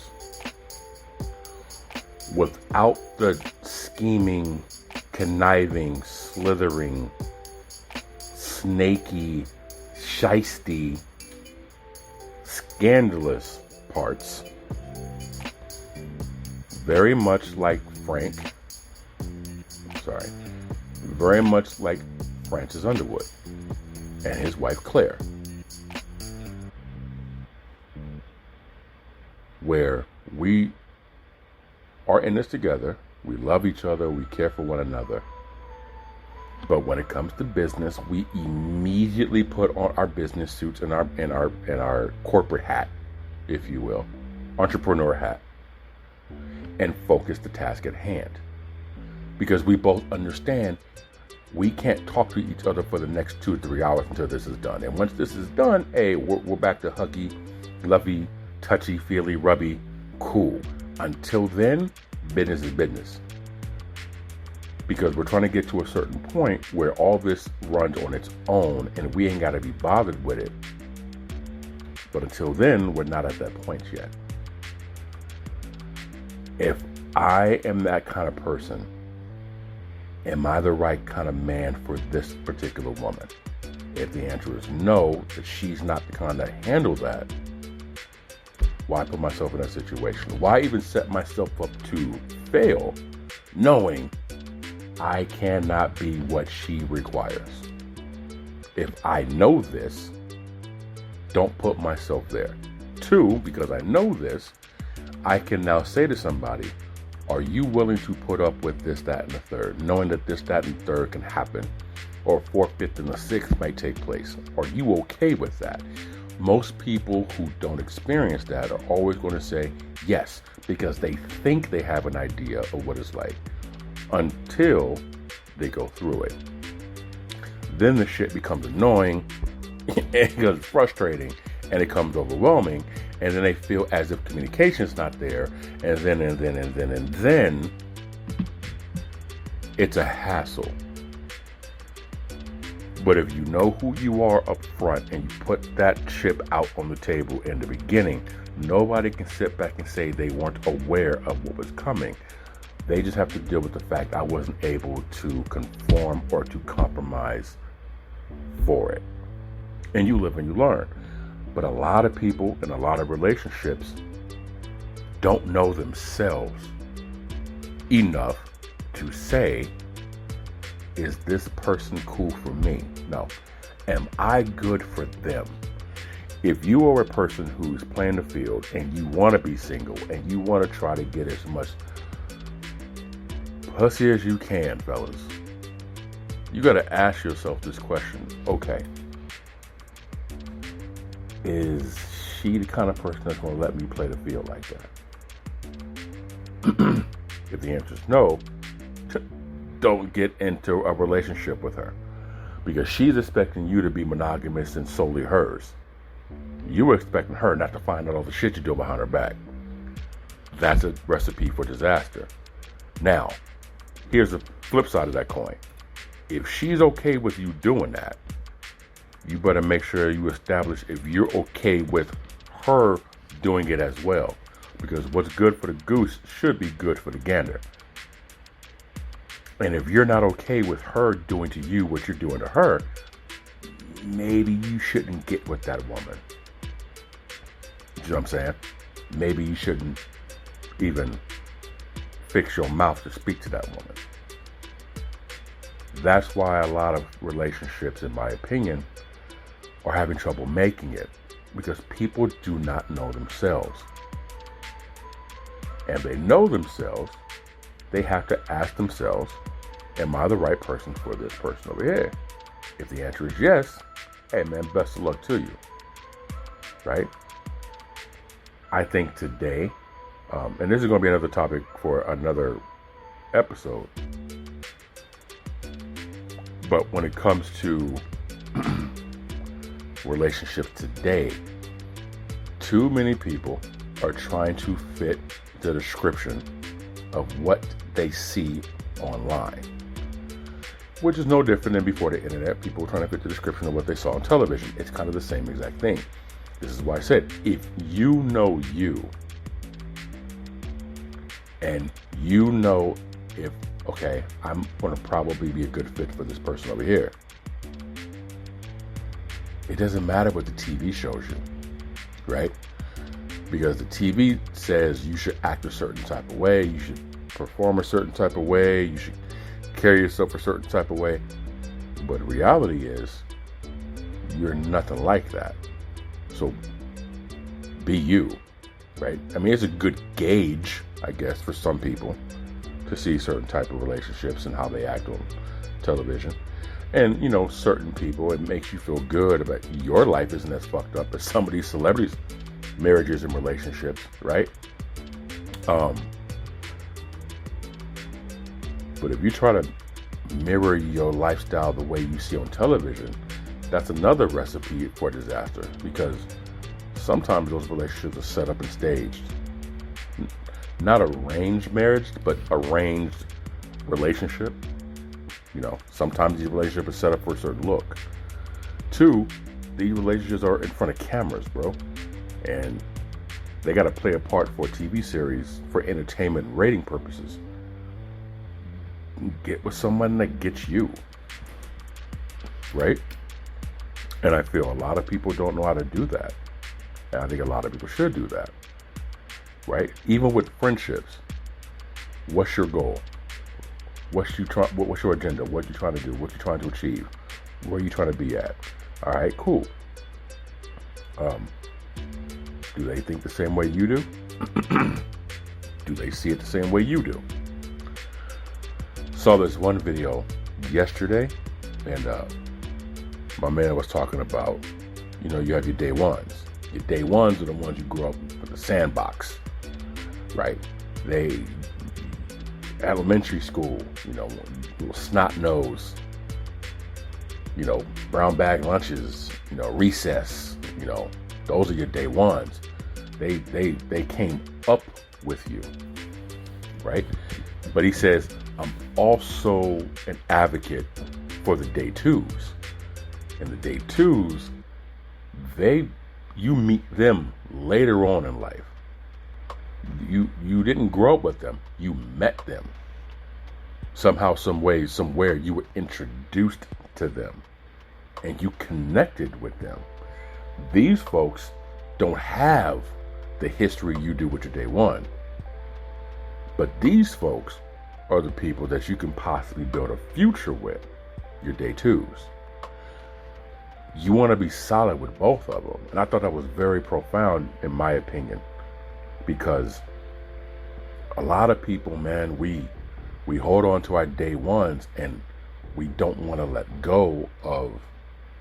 without the scheming, conniving, slithering, snaky, shisty, scandalous parts, very much like Francis Underwood and his wife Claire, where we are in this together, we love each other, we care for one another, but when it comes to business, we immediately put on our business suits and our corporate hat, if you will, entrepreneur hat, and focus the task at hand. Because we both understand we can't talk to each other for the next 2 to 3 hours until this is done. And once this is done, hey, we're back to huggy, lovey, touchy, feely, rubby, cool. Until then, business is business. Because we're trying to get to a certain point where all this runs on its own and we ain't got to be bothered with it. But until then, we're not at that point yet. If I am that kind of person, am I the right kind of man for this particular woman? If the answer is no, that she's not the kind to handle that, why put myself in that situation? Why even set myself up to fail, knowing I cannot be what she requires? If I know this, don't put myself there. 2, because I know this, I can now say to somebody, are you willing to put up with this, that, and the third, knowing that this, that, and the third can happen, or 4th, 5th, and the 6th might take place? Are you okay with that? Most people who don't experience that are always going to say yes, because they think they have an idea of what it's like until they go through it. Then the shit becomes annoying, and it becomes frustrating, and it becomes overwhelming, and then they feel as if communication is not there, and then it's a hassle. But if you know who you are up front and you put that chip out on the table in the beginning, nobody can sit back and say they weren't aware of what was coming. They just have to deal with the fact I wasn't able to conform or to compromise for it. And you live and you learn. But a lot of people in a lot of relationships don't know themselves enough to say, is this person cool for me? No. Am I good for them? If you are a person who's playing the field and you want to be single and you want to try to get as much pussy as you can, fellas, you got to ask yourself this question. Okay, is she the kind of person that's going to let me play the field like that? If the answer is no, don't get into a relationship with her, because she's expecting you to be monogamous and solely hers. You were expecting her not to find out all the shit you do behind her back. That's a recipe for disaster. Now, here's the flip side of that coin. If she's okay with you doing that, you better make sure you establish if you're okay with her doing it as well. Because what's good for the goose should be good for the gander. And if you're not okay with her doing to you what you're doing to her, maybe you shouldn't get with that woman. You know what I'm saying? Maybe you shouldn't even fix your mouth to speak to that woman. That's why a lot of relationships, in my opinion, are having trouble making it. Because people do not know themselves. And they know themselves, they have to ask themselves, am I the right person for this person over here? If the answer is yes, hey man, best of luck to you. Right? I think today, and this is going to be another topic for another episode, but when it comes to relationships today, too many people are trying to fit the description of what they see online, which is no different than before the internet. People were trying to fit the description of what they saw on television. It's kind of the same exact thing. This is why I said, if you know you, and you know if, okay, I'm going to probably be a good fit for this person over here, it doesn't matter what the TV shows you, right? Because the TV says you should act a certain type of way, you should perform a certain type of way, you should carry yourself a certain type of way. But the reality is, you're nothing like that. So be you, right? I mean, it's a good gauge, I guess, for some people to see certain type of relationships and how they act on television. And, you know, certain people, it makes you feel good about your life isn't as fucked up as some of these celebrities' marriages and relationships, right? But if you try to mirror your lifestyle the way you see on television, that's another recipe for disaster, because sometimes those relationships are set up and staged. Not arranged marriage, but arranged relationship. You know, sometimes these relationships are set up for a certain look. 2, these relationships are in front of cameras, bro. And they got to play a part for a TV series for entertainment and rating purposes. Get with someone that gets you, right? And I feel a lot of people don't know how to do that. And I think a lot of people should do that, right? Even with friendships, what's your goal? What's your agenda? What you trying to do? What you trying to achieve? Where you trying to be at? All right, cool. Do they think the same way you do? Do they see it the same way you do? Saw this one video yesterday, and my man was talking about, you know, you have your day ones. Your day ones are the ones you grew up with the sandbox, right? They, elementary school, you know, little snot nose, you know, brown bag lunches, you know, recess, you know, those are your day ones. They came up with you, right? But he says, I'm also an advocate for the day twos. And the day twos, you meet them later on in life. You didn't grow up with them. You met them. Somehow, some way, somewhere, you were introduced to them. And you connected with them. These folks don't have the history you do with your day one. But these folks are the people that you can possibly build a future with, your day twos. You want to be solid with both of them. And I thought that was very profound, in my opinion, because a lot of people, man, we hold on to our day ones and we don't want to let go of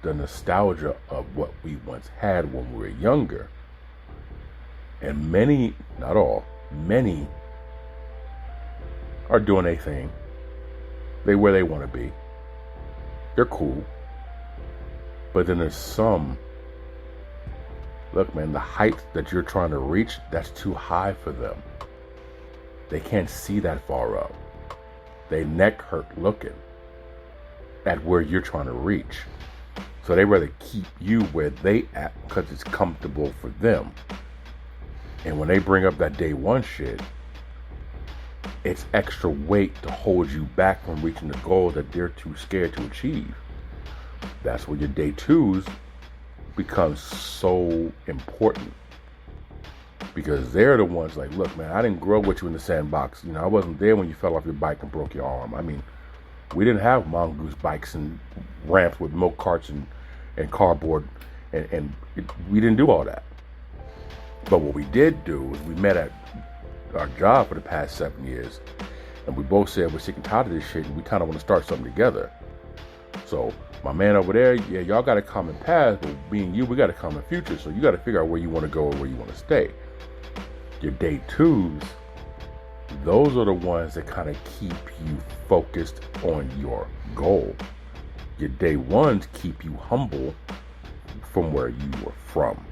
the nostalgia of what we once had when we were younger. And many, not all, many are doing a thing. They where they want to be. They're cool. But then there's some, look man, the height that you're trying to reach, that's too high for them. They can't see that far up. They neck hurt looking at where you're trying to reach. So they rather keep you where they at because it's comfortable for them. And when they bring up that day one shit, it's extra weight to hold you back from reaching the goal that they're too scared to achieve. That's where your day twos become so important. Because they're the ones like, look, man, I didn't grow with you in the sandbox. I wasn't there when you fell off your bike and broke your arm. I mean, we didn't have mongoose bikes and ramps with milk carts and cardboard. And we didn't do all that. But what we did do is we met at our job for the past 7 years. And we both said we're sick and tired of this shit and we kind of want to start something together. So my man over there, yeah, y'all got a common path, but me and you, we got a common future. So you got to figure out where you want to go or where you want to stay. Your day twos, those are the ones that kind of keep you focused on your goal. Your day ones keep you humble from where you were from.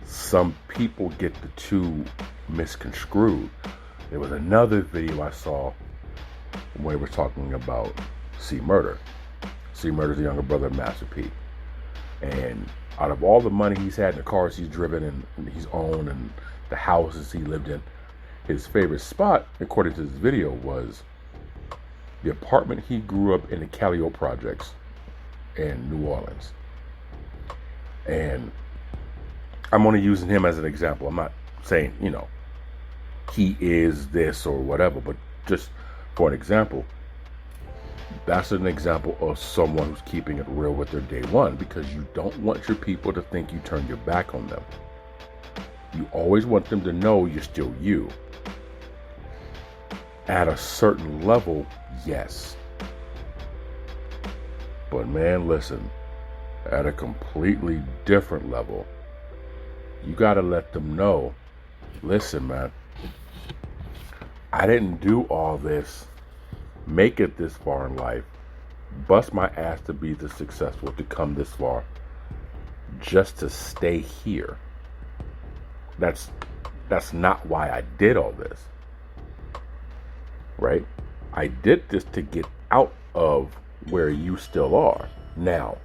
Some people get the two misconstrued. There was another video I saw where we were talking about C.I.T.R. C.I.T.R. is the younger brother of Master P. And out of all the money he's had in the cars he's driven and he's owned and the houses he lived in, his favorite spot, according to this video, was the apartment he grew up in the Calliope projects in New Orleans. And I'm only using him as an example. I'm not saying, he is this or whatever, but just for an example, that's an example of someone who's keeping it real with their day one, because you don't want your people to think you turned your back on them. You always want them to know you're still you. At a certain level, yes. But man, listen, at a completely different level, you gotta let them know, listen, man, I didn't do all this, make it this far in life, bust my ass to be this successful, to come this far, just to stay here. That's not why I did all this, right? I did this to get out of where you still are. Now,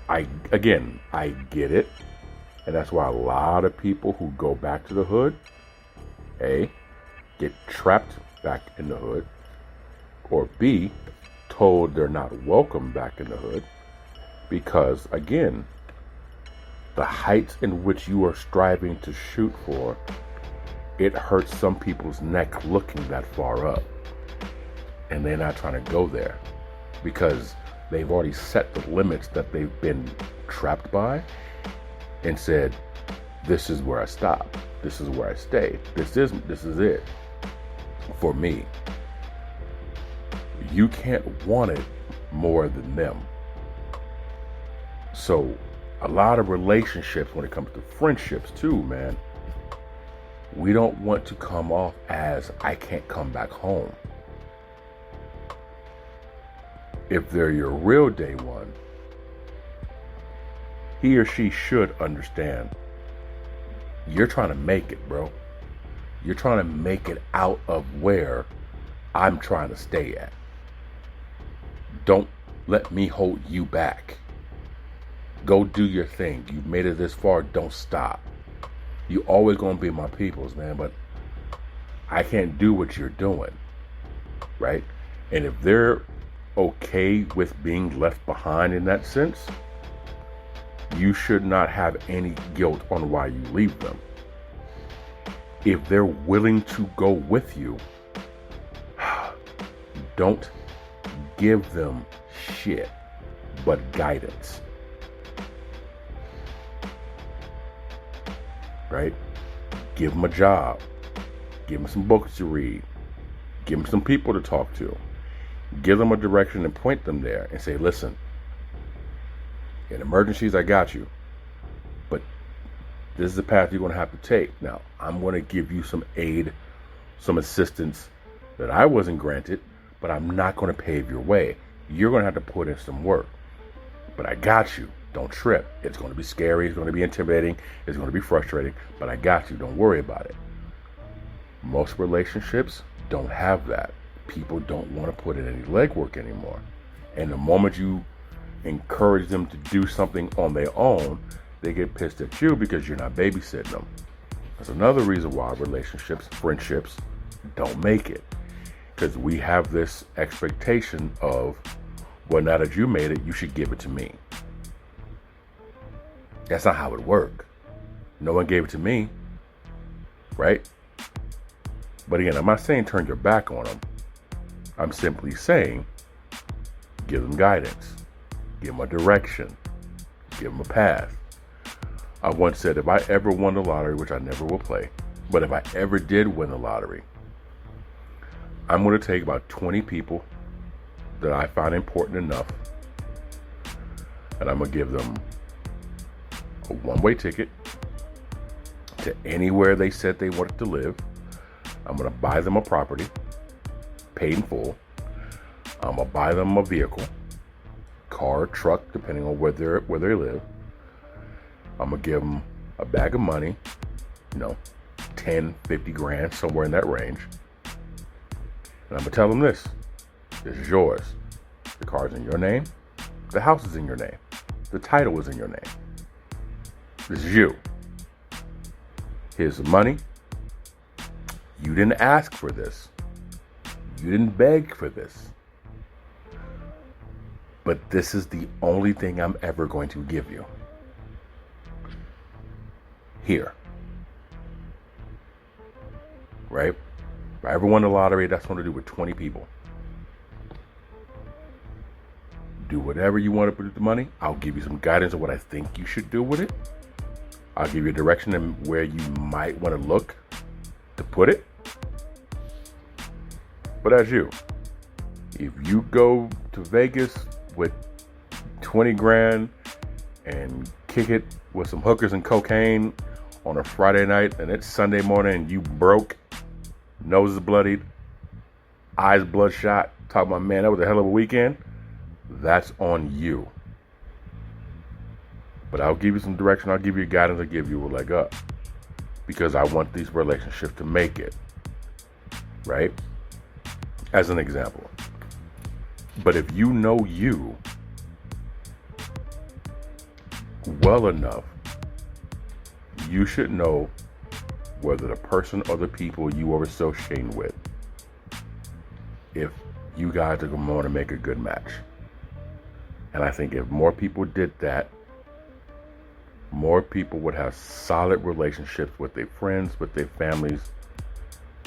I get it. And that's why a lot of people who go back to the hood, A, get trapped back in the hood, or B, told they're not welcome back in the hood, because, again, the heights in which you are striving to shoot for, it hurts some people's neck looking that far up. And they're not trying to go there because they've already set the limits that they've been trapped by and said, this is where I stop. This is where I stay. This is it for me. You can't want it more than them. So a lot of relationships, when it comes to friendships too, man, we don't want to come off as, I can't come back home. If they're your real day one, he or she should understand you're trying to make it, bro. You're trying to make it out of where I'm trying to stay at. Don't let me hold you back. Go do your thing. You've made it this far. Don't stop. You always gonna be my peoples, man, but I can't do what you're doing, right? And if they're okay with being left behind in that sense, you should not have any guilt on why you leave them. If they're willing to go with you, don't give them shit, but guidance. Right? Give them a job. Give them some books to read. Give them some people to talk to. Give them a direction and point them there and say, listen, in emergencies, I got you. But this is the path you're going to have to take. Now, I'm going to give you some aid, some assistance that I wasn't granted, but I'm not going to pave your way. You're going to have to put in some work. But I got you. Don't trip. It's going to be scary. It's going to be intimidating. It's going to be frustrating. But I got you. Don't worry about it. Most relationships don't have that. People don't want to put in any legwork anymore. And the moment you encourage them to do something on their own, they get pissed at you because you're not babysitting them. That's another reason why relationships, friendships don't make it. Because we have this expectation of, well, now that you made it, you should give it to me. That's not how it works. No one gave it to me, right? But again, I'm not saying turn your back on them. I'm simply saying give them guidance, give them a direction, give them a path. I once said if I ever won the lottery, which I never will play, but if I ever did win the lottery, I'm going to take about 20 people that I find important enough, and I'm going to give them a one-way ticket to anywhere they said they wanted to live. I'm going to buy them a property, paid in full. I'm going to buy them a vehicle, car, truck, depending on where they live. I'm going to give them a bag of money, 10, 50 grand, somewhere in that range. And I'm going to tell them this is yours. The car's in your name. The house is in your name. The title is in your name. This is you. Here's the money. You didn't ask for this. You didn't beg for this. But this is the only thing I'm ever going to give you. Here. Right? If I ever won the lottery, that's what I do with 20 people. Do whatever you want to do with the money. I'll give you some guidance on what I think you should do with it. I'll give you a direction and where you might want to look to put it. But as you, if you go to Vegas with 20 grand and kick it with some hookers and cocaine on a Friday night and it's Sunday morning and you broke, nose is bloodied, eyes bloodshot, talking about, man, that was a hell of a weekend, that's on you. But I'll give you some direction, I'll give you guidance, I'll give you a leg up. Because I want these relationships to make it. Right? As an example. But if you know you well enough, you should know whether the person or the people you are associating with, if you guys are going to want to make a good match. And I think if more people did that, more people would have solid relationships with their friends, with their families,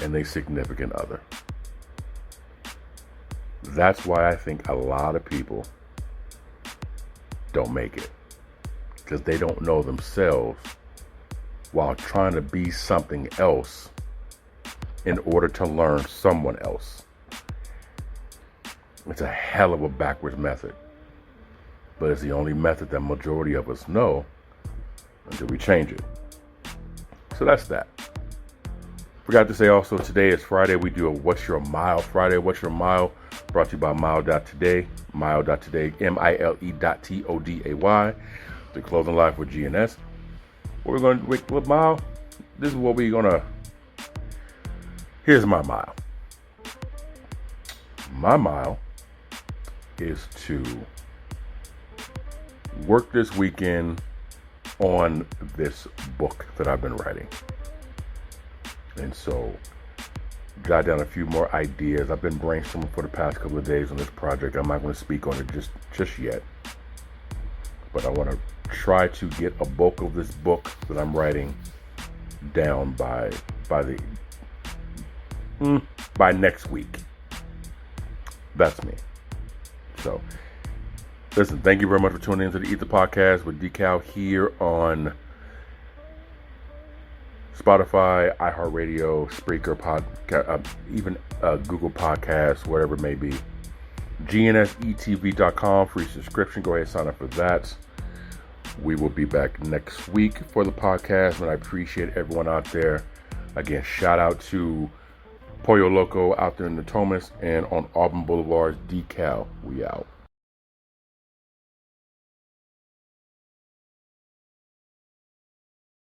and their significant other. That's why I think a lot of people don't make it. Because they don't know themselves while trying to be something else in order to learn someone else. It's a hell of a backwards method. But it's the only method that majority of us know until we change it. So that's that. Forgot to say also, today is Friday. We do a What's Your Mile Friday. What's Your Mile? Brought to you by Mile.Today. Mile.Today, MILE.TODAY. The clothing life with GNS. What we're going to do with Mile? This is what we're going to... Here's my mile. My mile is to work this weekend on this book that I've been writing. And so, jot down a few more ideas. I've been brainstorming for the past couple of days on this project. I'm not going to speak on it just yet. But I want to try to get a bulk of this book that I'm writing down by next week. That's me. So, listen, thank you very much for tuning into the E.I.T.H.R podcast with Decal here on Spotify, E.I.T.H.R, Spreaker, even Google Podcasts, whatever it may be. GNSETV.com, free subscription. Go ahead and sign up for that. We will be back next week for the podcast, and I appreciate everyone out there. Again, shout out to Pollo Loco out there in the Thomas and on Auburn Boulevard. Decal, we out.